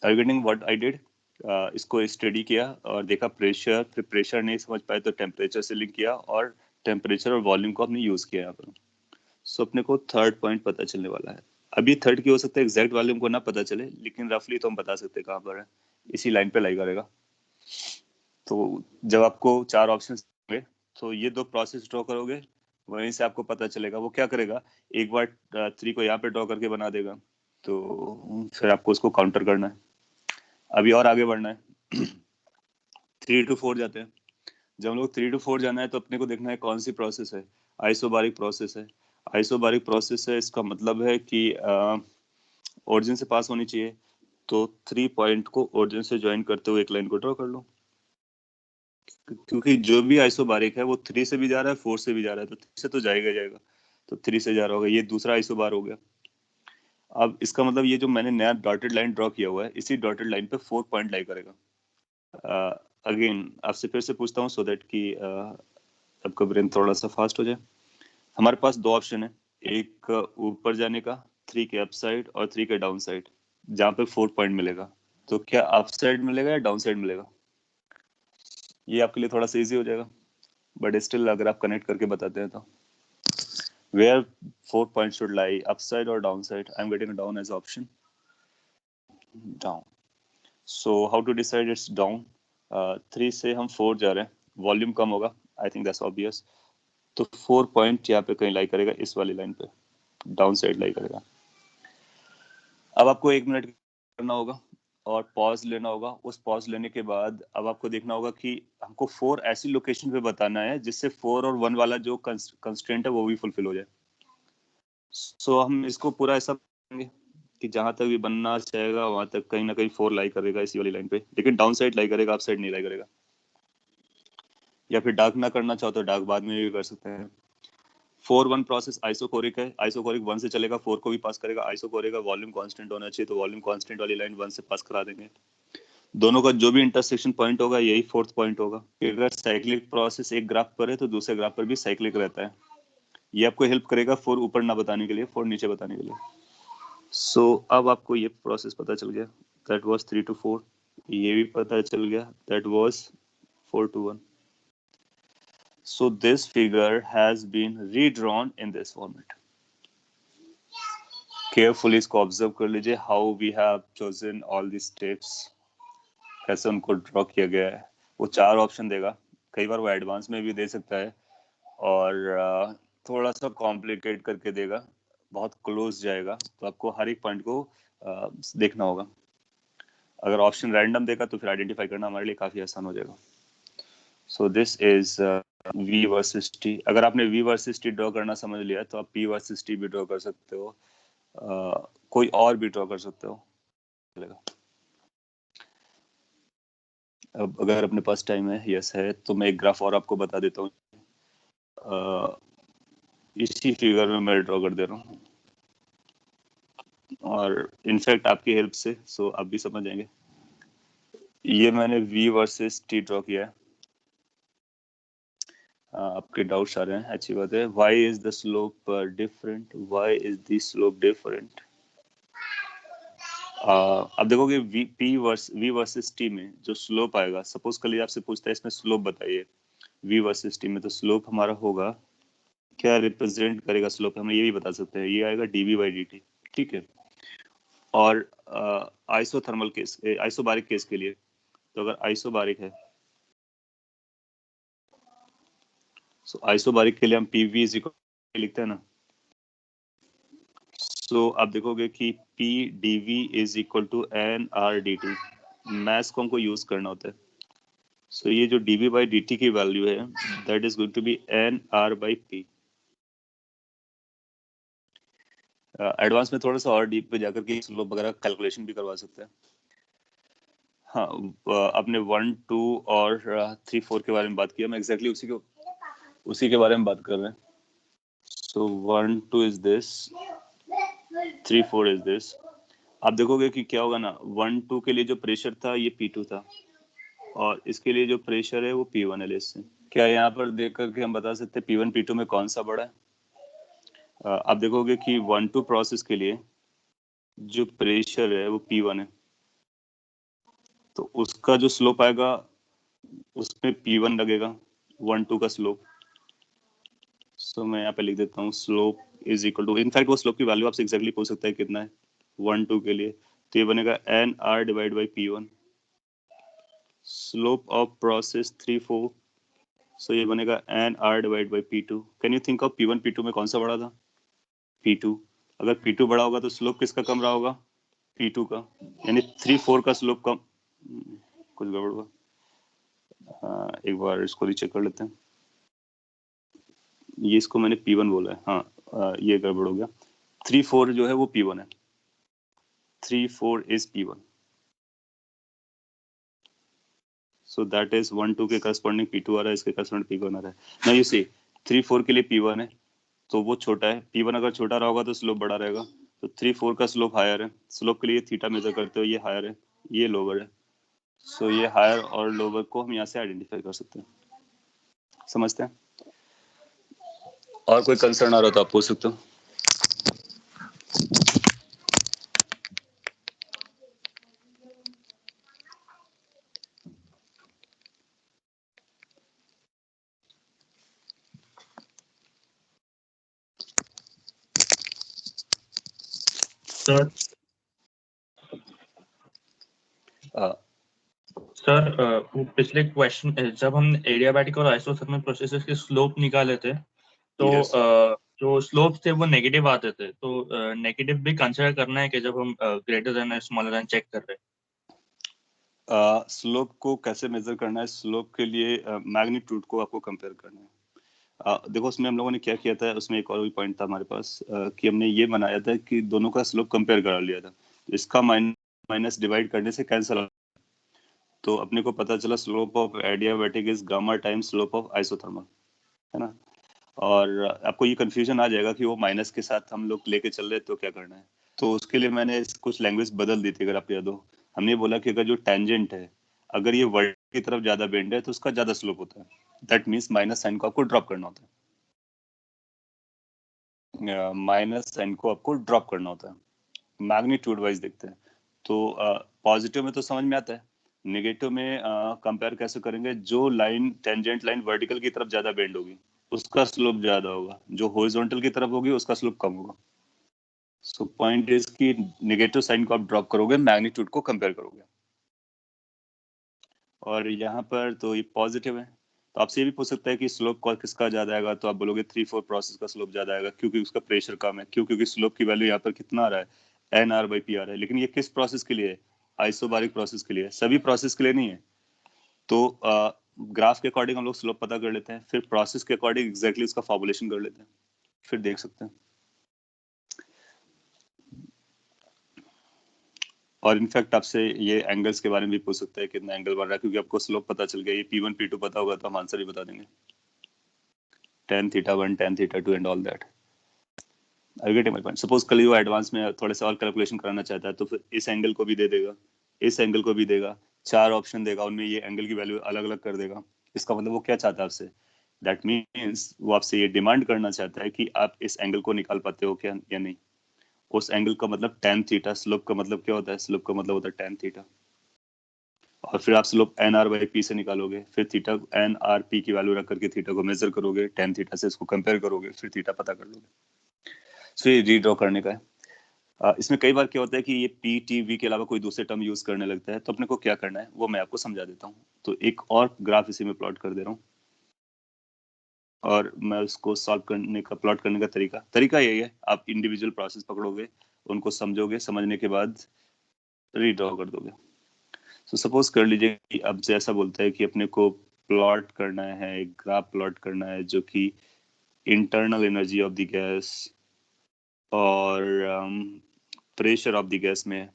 Are you getting what I did? इसको स्टडी किया और देखा प्रेशर, फिर प्रेशर नहीं समझ पाए तो टेम्परेचर से लिंक किया और टेम्परेचर और वॉल्यूम को हमने यूज किया यहाँ पर. सो अपने को थर्ड पॉइंट पता चलने वाला है. अभी थर्ड की हो सकता है एग्जैक्ट वॉल्यूम को ना पता चले, लेकिन रफली तो हम बता सकते हैं कहाँ पर है. इसी लाइन पे लाई करेगा. तो जब आपको 4 ऑप्शन होंगे तो ये 2 प्रोसेस ड्रॉ करोगे, वहीं से आपको पता चलेगा. वो क्या करेगा, एक बार 3 को यहाँ पे ड्रॉ करके बना देगा, तो फिर आपको उसको काउंटर करना है. अभी और आगे बढ़ना है. 3 to 4 जाते हैं. जब हम लोग 3 to 4 जाना है तो अपने को देखना है कौन सी प्रोसेस है. आइसोबारिक प्रोसेस है. आइसोबारिक प्रोसेस है, इसका मतलब है कि ओरिजिन से पास होनी चाहिए. तो 3 पॉइंट को ओरिजिन से ज्वाइन करते हुए एक लाइन को ड्रॉ कर लो. क्योंकि जो भी आइसोबारिक है वो 3 से भी जा रहा है, 4 से भी जा रहा है, तो 3 से तो जाएगा. तो 3 से जा रहा होगा, ये दूसरा आइसोबार हो गया. अब इसका मतलब ये जो मैंने नया डॉटेड लाइन ड्रॉ किया हुआ है, इसी डॉटेड लाइन पे 4 पॉइंट लाई करेगा. अगेन आपसे फिर से पूछता हूँ सो दैट कि आपका ब्रेन थोड़ा सा फास्ट हो जाए. हमारे पास 2 ऑप्शन है, एक ऊपर जाने का 3 के अप साइड और 3 के डाउन साइड, जहाँ पे 4 पॉइंट मिलेगा. तो क्या अप साइड मिलेगा या डाउन साइड मिलेगा? ये आपके लिए थोड़ा सा इजी हो जाएगा, बट स्टिल अगर आप कनेक्ट करके बताते हैं तो where 4 points should lie, upside or downside? I'm getting a down as option. Down. So how to decide it's down? 3 से हम 4 जा रहे हैं, वॉल्यूम कम होगा, आई थिंक दैट्स ऑब्वियस. तो 4 पॉइंट यहाँ पे कहीं लाई करेगा, इस वाली लाइन पे डाउन साइड लाई करेगा. अब आपको 1 मिनट करना होगा और पॉज लेना होगा. उस पॉज लेने के बाद अब आपको देखना होगा कि हमको 4 ऐसी लोकेशन पे बताना है जिससे 4 और 1 वाला जो कंस्ट्रेंट है वो भी फुलफिल हो जाए. सो हम इसको पूरा ऐसा करेंगे कि जहां तक भी बनना चाहेगा वहां तक कहीं ना कहीं 4 लाई करेगा इसी वाली लाइन पे, लेकिन डाउन साइड लाई करेगा, अप साइड नहीं लाई करेगा. या फिर डार्क ना करना चाहो तो डार्क बाद में भी कर सकते हैं. 4-1 प्रोसेस आइसोकोरिक है, आइसोकोरिक 1 से चलेगा, 4 को भी पास करेगा. आइसोकोरिक का वॉल्यूम कांस्टेंट होना चाहिए, तो वॉल्यूम कांस्टेंट वाली लाइन 1 से पास करा देंगे. दोनों का जो भी इंटरसेक्शन पॉइंट होगा यही 4th पॉइंट होगा. अगर साइक्लिक प्रोसेस एक ग्राफ पर है तो दूसरे ग्राफ पर भी साइक्लिक रहता है. ये आपको हेल्प करेगा 4 ऊपर ना बताने के लिए, 4 नीचे बताने के लिए. सो अब आपको ये प्रोसेस पता चल गया, दैट वाज 3 to 4. ये भी पता चल गया, that was 4 to 1. So this figure has been redrawn in this format. Carefully इसको ऑब्जर्व कर लीजिए, how we have chosen all these steps, कैसे उनको ड्रॉ किया गया है. वो 4 ऑप्शन देगा, कई बार वो एडवांस में भी दे सकता है, और थोड़ा सा कॉम्प्लिकेट करके देगा, बहुत क्लोज जाएगा, तो आपको हर एक पॉइंट को देखना होगा। अगर ऑप्शन रैंडम देगा तो फिर आइडेंटिफाई करना हमारे लिए काफी आसान हो जाएगा। So this is V versus T। अगर आपने V वर्सेस T ड्रॉ करना समझ लिया तो आप P वर्सेस T भी ड्रॉ कर सकते हो, कोई और भी ड्रॉ कर सकते हो, चलेगा। अब अगर अपने पास टाइम है, यस है, तो मैं एक ग्राफ और आपको बता देता हूँ। इसी फिगर में मैं ड्रॉ कर दे रहा हूँ, और इनफैक्ट आपकी हेल्प से सो आप भी समझ जाएंगे। ये मैंने V वर्सेस T ड्रॉ किया है। आपके डाउट्स आ रहे हैं, अच्छी बात है। Why is the slope different? Why is the slope different? अब देखोगे V वर्सेस T में जो स्लोप आएगा, सपोज कल आपसे पूछता है इसमें स्लोप बताइए V वर्सेस T में, तो स्लोप हमारा होगा, क्या रिप्रेजेंट करेगा स्लोप, हम ये भी बता सकते हैं, ये आएगा dV/dt, ठीक है। और आइसोथर्मल केस, आइसोबारिक केस के लिए, तो अगर आइसोबारिक है, सो आइसोबारिक के लिए हम PV लिखते हैं ना। सो आप देखोगे कि P dV is equal to NR/dt। Maths को हमको यूज करना होता है। सो ये जो dV/dt की वैल्यू है, that is going to be NR/P। Advance में थोड़ा सा और डीप पे जाकर के स्लोप वगैरह कैलकुलेशन भी करवा सकते हैं। हाँ, आपने 1, 2 और 3, 4 के बारे में बात किया, मैं एग्जैक्टली उसी के बारे में बात कर रहे हैं। सो 1, 2 इज दिस, 3, 4 इज दिस। आप देखोगे कि क्या होगा ना, 1, 2 के लिए जो प्रेशर था ये P2 था, और इसके लिए जो प्रेशर है वो P1 है। इससे क्या यहाँ पर देख करके हम बता सकते हैं P1 P2 में कौन सा बड़ा है? आप देखोगे कि 1, 2 प्रोसेस के लिए जो प्रेशर है वो P1 है, तो उसका जो स्लोप आएगा उसमें P1 लगेगा, 1, 2 का स्लोप। सो मैं यहाँ पे लिख देता हूँ slope is equal to, in fact वो स्लोप की वैल्यू आपसे एग्जैक्टली पूछ सकता है कितना है 1, 2 के लिए, तो ये बनेगा NR divide by P1। Slope of process 3, 4, सो ये बनेगा NR divide by P2। Can you think of P1 P2 में कौन सा बड़ा था? P2। अगर P2 बड़ा होगा तो स्लोप किसका कम रहा होगा? P2 का, यानी 3, 4 का स्लोप कम। कुछ गड़बड़ हुआ, एक बार इसको रीचेक कर लेते हैं। ये इसको मैंने P1 बोला है, हाँ, ये गड़बड़ हो गया। 3, 4 जो है वो P1 है, 3, 4 is P1, so that is 1, 2 के करस्पॉन्डिंग P2 आ रहा है, इसके करस्पॉन्डिंग P1 आ रहा है। now you see 3, 4 के लिए P1 है तो वो छोटा है, P1 अगर छोटा रहा होगा तो स्लोप बड़ा रहेगा, तो 3, 4 का स्लोप हायर है। स्लोप के लिए थीटा मेजर करते हो, ये हायर है, ये लोअर है, सो ये हायर और लोअर को हम यहाँ से आइडेंटिफाई कर सकते हैं। समझते हैं? और कोई कंसर्न आ रहा तो आप पूछ सकते हो। सर वो पिछले क्वेश्चन जब हम एडियाबैटिक और आइसोथर्मल प्रोसेसेस के स्लोप निकाले थे तो Yes. जो स्लोप थे वो नेगेटिव आते थे, तो नेगेटिव भी कंसिडर करना है कि जब हम greater than smaller than check कर रहे हैं। स्लोप को कैसे मेजर करना है? स्लोप के लिए मैग्नीट्यूड को आपको कंपेयर करना है। देखो उसमें हम लोगों ने क्या किया था, उसमें एक और भी पॉइंट था हमारे पास, कि हमने ये बनाया था कि दोनों का स्लोप कंपेयर करा लिया था, तो इसका माइनस डिवाइड करने से कैंसिल, तो अपने को पता चला slope of adiabatic is gamma times slope of isothermal, है ना। और आपको ये कंफ्यूजन आ जाएगा कि वो माइनस के साथ हम लोग लेके चल रहे तो क्या करना है, तो उसके लिए मैंने कुछ लैंग्वेज बदल दी थी, अगर आप याद हो। हमने बोला कि अगर जो टेंजेंट है, अगर ये वर्ड की तरफ ज्यादा बेंड है तो उसका ज्यादा स्लोप होता है, दैट मीन्स माइनस साइन को आपको ड्रॉप करना होता है, माइनस साइन को आपको ड्रॉप करना होता है। मैग्नीट्यूड वाइज देखते हैं तो पॉजिटिव में तो समझ में आता है, नेगेटिव में कंपेयर कैसे करेंगे? जो लाइन टेंजेंट लाइन वर्टिकल की तरफ ज्यादा बेंड होगी उसका स्लोप ज्यादा होगा, जो हॉरिजॉन्टल की तरफ होगी उसका स्लोप कम होगा। सो पॉइंट इज कि नेगेटिव साइन को आप ड्रॉप करोगे, मैग्नीट्यूड को कंपेयर करोगे, और यहाँ पर तो ये पॉजिटिव है, तो आपसे ये भी पूछ सकता है कि स्लोप किसका ज्यादा आएगा, तो आप बोलोगे 3-4 प्रोसेस का स्लोप ज्यादा आएगा, क्योंकि उसका प्रेशर कम है। क्यों? क्योंकि स्लोप की वैल्यू यहाँ पर कितना आ रहा है, NR/P आ रहा है। लेकिन ये किस प्रोसेस के लिए है? आइसोबारिक प्रोसेस के लिए है, सभी प्रोसेस के लिए नहीं है। तो ग्राफ के अकॉर्डिंग हम लोग स्लोप पता कर लेते हैं, फिर प्रोसेस के अकॉर्डिंग एग्जैक्टली उसका फॉर्मुलेशन कर लेते हैं, फिर देख सकते हैं। और इनफैक्ट आपसे ये एंगल्स के बारे में भी पूछ सकता है, कितना एंगल बन रहा है, क्योंकि आपको स्लोप पता चल गया, ये P1 P2 पता होगा तो हम आंसर ही बता देंगे, tan θ1 tan θ2 and all that. I get my point. Suppose कल वो एडवांस में थोड़े से और कैलकुलेशन कराना चाहता है, तो फिर इस एंगल को भी दे देगा, इस एंगल को भी देगा, 4 ऑप्शन देगा, उनमें ये एंगल की वैल्यू अलग अलग कर देगा। इसका मतलब वो क्या चाहता है आपसे? दैट मीन्स वो आपसे ये डिमांड करना चाहता है कि आप इस एंगल को निकाल पाते हो क्या या नहीं। उस एंगल का मतलब tan थीटा, स्लोप का मतलब क्या होता है? स्लोप का मतलब होता है tan थीटा। और फिर आप स्लोप NR/P से निकालोगे, फिर थीटा NR/P की वैल्यू रख करके थीटा को मेजर करोगे, tan थीटा से इसको कंपेयर करोगे, फिर थीटा पता कर लोगे। सो ये रीड्रॉ करने का है। इसमें कई बार क्या होता है कि ये PTV के अलावा कोई दूसरे टर्म यूज करने लगता है, तो अपने को क्या करना है वो मैं आपको समझा देता हूँ। तो एक और ग्राफ इसी में प्लॉट कर दे रहा हूँ, और मैं उसको सॉल्व करने का, प्लॉट करने का तरीका यही है। आप इंडिविजुअल प्रोसेस पकड़ोगे, उनको समझोगे, समझने के बाद रीड्रॉ कर दोगे। तो सपोज कर लीजिए कि अब जैसा बोलता है कि अपने को प्लॉट करना है, एक ग्राफ प्लॉट करना है जो कि internal energy of the gas और प्रेशर ऑफ द गैस में,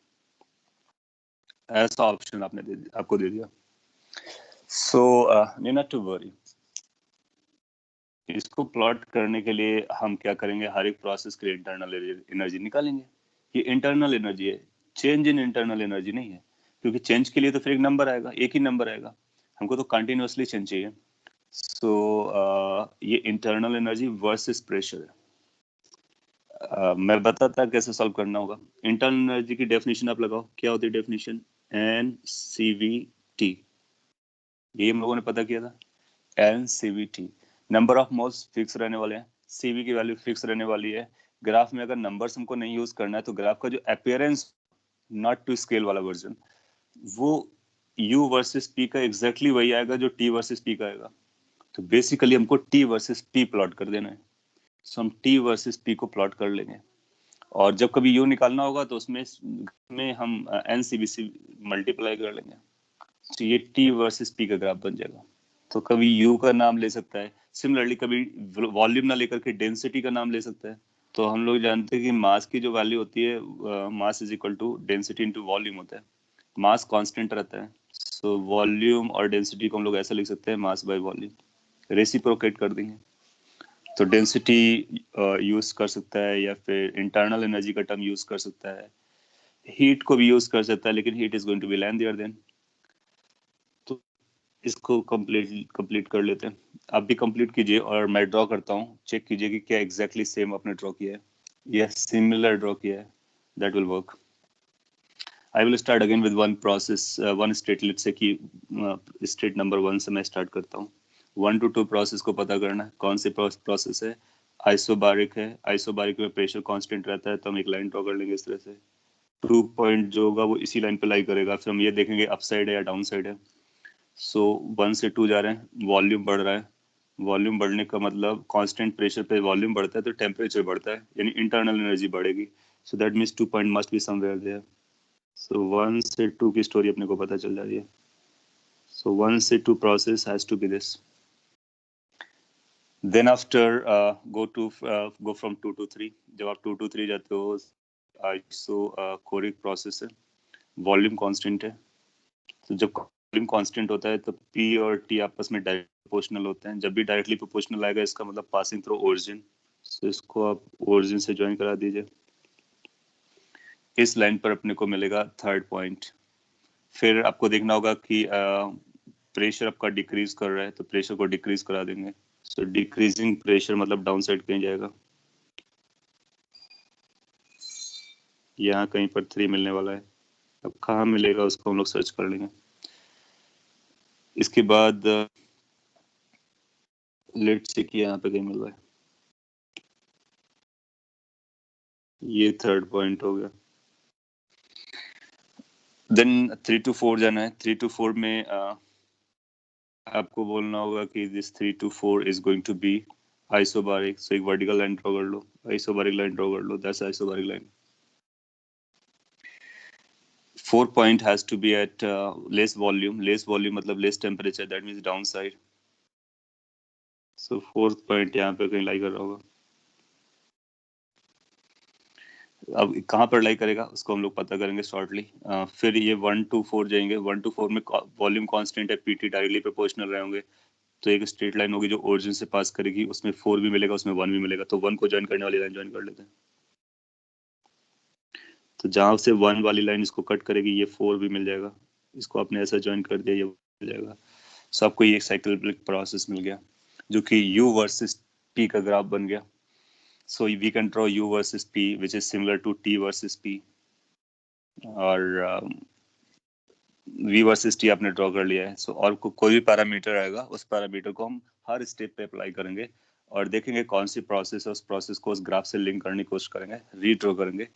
ऐसा ऑप्शन आपको दे दिया। सो नॉट टू वरी, इसको प्लॉट करने के लिए हम क्या करेंगे, हर एक प्रोसेस के लिए इंटरनल एनर्जी निकालेंगे। ये इंटरनल एनर्जी है, चेंज इन इंटरनल एनर्जी नहीं है, क्योंकि चेंज के लिए तो फिर एक नंबर आएगा, एक ही नंबर आएगा, हमको तो कंटिन्यूअसली चेंज चाहिए। सो ये इंटरनल एनर्जी वर्सेस प्रेशर है। मैं बताता कैसे सॉल्व करना होगा। इंटरनल एनर्जी की डेफिनेशन आप लगाओ, क्या होती है डेफिनेशन? NCVT, ये हम लोगों ने पता किया था, NCVT। Number of moles fix रहने वाले हैं, CV की वैल्यू फिक्स रहने वाली है। ग्राफ में अगर नंबर्स हमको नहीं यूज करना है, तो ग्राफ का जो अपीयरेंस, नॉट टू स्केल वाला वर्जन, वो U वर्सेस P का एग्जैक्टली वही आएगा जो T वर्सेस P का आएगा। तो बेसिकली हमको T वर्सेस P प्लॉट कर देना है। सो हम T वर्सेस P को प्लॉट कर लेंगे, और जब कभी U निकालना होगा तो उसमें हम NCVC मल्टीप्लाई कर लेंगे। तो ये T वर्सेस P का ग्राफ बन जाएगा। तो कभी U का नाम ले सकता है, सिमिलरली कभी वॉल्यूम ना लेकर के डेंसिटी का नाम ले सकता है। तो हम लोग जानते हैं कि मास की जो वैल्यू होती है, mass is equal to density into volume होता है। मास कांस्टेंट रहता है, सो वॉल्यूम और डेंसिटी को हम लोग ऐसा लिख सकते हैं, मास बाय वॉल्यूम, रेसिप्रोकेट कर देंगे। तो डेंसिटी यूज कर सकता है, या फिर इंटरनल एनर्जी का टर्म यूज कर सकता है, हीट को भी यूज कर सकता है, लेकिन heat is going to be lengthier then. तो इसको कंप्लीट कर लेते हैं। आप भी कंप्लीट कीजिए और मैं ड्रॉ करता हूँ, चेक कीजिए कि क्या एग्जैक्टली सेम आपने ड्रॉ किया है या सिमिलर ड्रॉ किया है। That will work. I will start again with one process, one state. Let's say कि स्टेट नंबर 1 से मैं स्टार्ट करता हूँ। 1 to 2 प्रोसेस को पता करना है, कौन सी प्रोसेस है, आइसोबारिक है। आइसोबारिक में प्रेशर कांस्टेंट रहता है, तो हम एक लाइन ड्रॉ कर लेंगे इस तरह से। 2 पॉइंट जो होगा वो इसी लाइन पे लाई करेगा, फिर हम ये देखेंगे अप साइड है या डाउन साइड है। सो 1 से 2 जा रहे हैं, वॉल्यूम बढ़ रहा है। वॉल्यूम बढ़ने का मतलब कांस्टेंट प्रेशर पे वॉल्यूम बढ़ता है तो टेम्परेचर बढ़ता है, यानी इंटरनल एनर्जी बढ़ेगी। So that means 2 point must be somewhere there. So 1 से 2 की स्टोरी अपने को पता चल जा रही है। सो 1 से 2 process has to be this. Then after go from 2 to 3। जब आप 2 to 3 जाते हो, आइसोकोरिक प्रोसेस है, वॉल्यूम कांस्टेंट है। तो जब वॉल्यूम कांस्टेंट होता है तो P और T आपस में डायरेक्ट प्रोपोर्शनल होते हैं। जब भी डायरेक्टली प्रोपोर्शनल आएगा, इसका मतलब पासिंग थ्रू ओरिजिन। सो इसको आप ओरिजिन से ज्वाइन करा दीजिए। इस लाइन पर अपने को मिलेगा थर्ड पॉइंट। फिर आपको देखना होगा कि प्रेशर आपका डिक्रीज कर रहा है, तो प्रेशर को डिक्रीज करा देंगे। सो डिक्रीजिंग प्रेशर मतलब डाउन साइड कहीं जाएगा, यहाँ कहीं पर 3 मिलने वाला है। अब कहाँ मिलेगा उसको हम लोग सर्च कर लेंगे। इसके बाद लेट्स से कि यहाँ पे कहीं मिल रहा है, ये थर्ड पॉइंट हो गया। देन 3 to 4 जाना है। 3 to 4 में आपको बोलना होगा कि this 3 to 4 is going to be isobaric. So एक वर्टिकल लाइन ड्रॉ कर लो, आइसोबारिक लाइन ड्रॉ कर लो, that's isobaric line. 4 point has to be at less volume मतलब less temperature, that means downside. So 4th point यहाँ पे कहीं लाई कर रहा होगा. अब कहाँ पर लाई करेगा उसको हम लोग पता करेंगे शॉर्टली. फिर ये 1 to 4 जाएंगे. 1 to 4 में वॉल्यूम कांस्टेंट है, पीटी डायरेक्टली प्रोपोर्शनल रहे होंगे, तो एक स्ट्रेट लाइन होगी जो ओरिजिन से पास करेगी, उसमें 4 भी मिलेगा, उसमें 1 भी मिलेगा, तो 1 को ज्वाइन करने वाली लाइन ज्वाइन कर लेते हैं. तो जहां से 1 वाली लाइन इसको कट करेगी, ये 4 भी मिल जाएगा, इसको आपने ऐसा ज्वाइन कर दिया, ये मिल जाएगा. सो आपको ये साइक्लिक प्रोसेस मिल गया जो कि U वर्सेस P का ग्राफ बन गया. So we can draw U versus P which is similar to T versus P, और V वर्सेस T आपने ड्रॉ कर लिया है. सो और कोई भी पैरामीटर आएगा, उस पैरामीटर को हम हर स्टेप पे अप्लाई करेंगे और देखेंगे कौन सी प्रोसेस है, उस प्रोसेस को उस ग्राफ से लिंक करने की कोशिश करेंगे, रीड्रॉ करेंगे,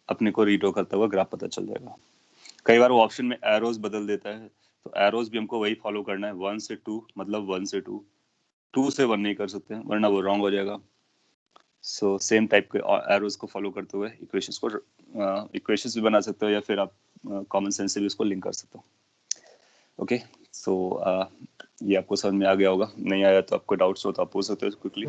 अपने को रीड्रॉ करता हुआ ग्राफ पता चल जाएगा. कई बार वो ऑप्शन में एरोज बदल देता है, तो एरोज भी हमको वही फॉलो करना है. 1 से 2 मतलब 1 से 2, 2 से 1 नहीं कर सकते हैं वरना वो रॉन्ग हो जाएगा. सो सेम टाइप के एरोज को फॉलो करते हुए इक्वेशंस भी बना सकते हो, या फिर आप कॉमन सेंस से भी उसको लिंक कर सकते हो. ओके, सो ये आपको समझ में आ गया होगा. नहीं आया तो आपको डाउट्स हो तो आप पूछ सकते हो क्विकली.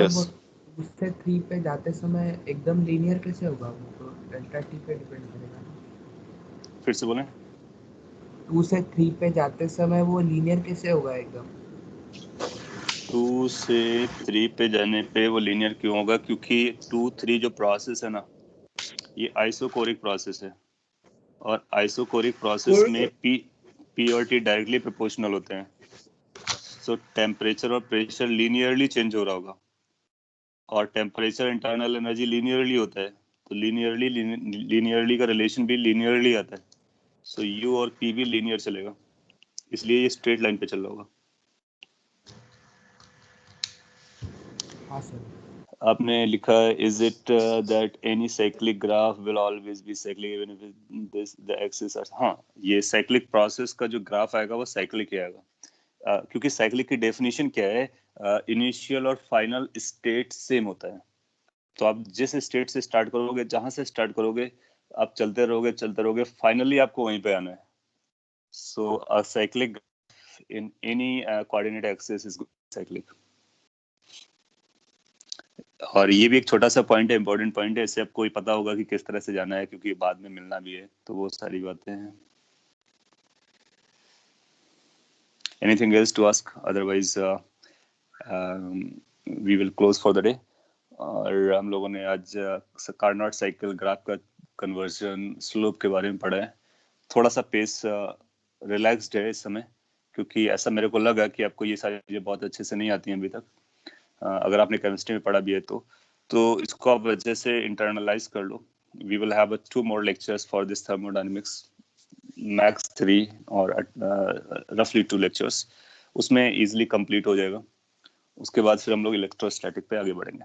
यस. उससे 3 पे जाते समय एकदम लीनियर कैसे होगा? वो तो डेल्टा टी पे डिपेंड करेगा ना. फिर से बोलें. 2 से 3 पे जाते समय वो लीनियर कैसे होगा एकदम? 2 से 3 पे जाने पे वो लीनियर क्यों होगा? क्योंकि 2-3 जो प्रोसेस है ना, ये आइसोकोरिक प्रोसेस है, और आइसोकोरिक प्रोसेस में P और T डायरेक्टली प्रोपोर्शनल होते हैं. सो टेम्परेचर और प्रेशर लीनियरली चेंज हो रहा होगा, और टेम्परेचर इंटरनल एनर्जी लीनियरली होता है, तो लीनियरली का रिलेशन भी लीनियरली आता है. सो U और P भी लीनियर चलेगा, इसलिए ये स्ट्रेट लाइन पे चल रहा होगा. हाँ सर. आपने लिखा है is it that any cyclic graph will always be cyclic even if this the axis are. हाँ, ये साइक्लिक प्रोसेस का जो ग्राफ आएगा वो साइक्लिक ही आएगा. क्योंकि साइक्लिक की डेफिनेशन क्या है? इनिशियल और फाइनल स्टेट सेम होता है. तो आप जिस स्टेट से स्टार्ट करोगे, जहां से स्टार्ट करोगे, आप चलते रहोगे, फाइनली आपको वहीं पे आना है. So a cyclic in any coordinate axis is cyclic. और ये भी एक छोटा सा पॉइंट है, इंपॉर्टेंट पॉइंट है, इससे आपको पता होगा कि किस तरह से जाना है, क्योंकि बाद में मिलना भी है, तो वो सारी बातें हैं. Anything else to ask? Otherwise we will close for the day. और हम लोगों ने आज कार्नोट साइकिल ग्राफ का कन्वर्जन स्लोप के बारे में पढ़ा है. थोड़ा सा पेस रिलैक्स्ड है इस समय, क्योंकि ऐसा मेरे को लगा कि आपको ये सारी चीज़ें बहुत अच्छे से नहीं आती हैं अभी तक. अगर आपने केमिस्ट्री में पढ़ा भी है तो इसको आप वजह से इंटरनलाइज कर लो. We will have 2 more lectures for this thermodynamics, max 3 और रफली 2 lectures. उसमें इजीली कंप्लीट हो जाएगा. उसके बाद फिर हम लोग इलेक्ट्रोस्टैटिक पे आगे बढ़ेंगे.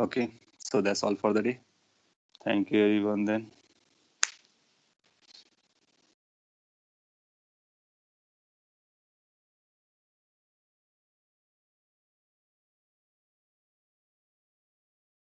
Okay, so that's all for the day. Thank you everyone then.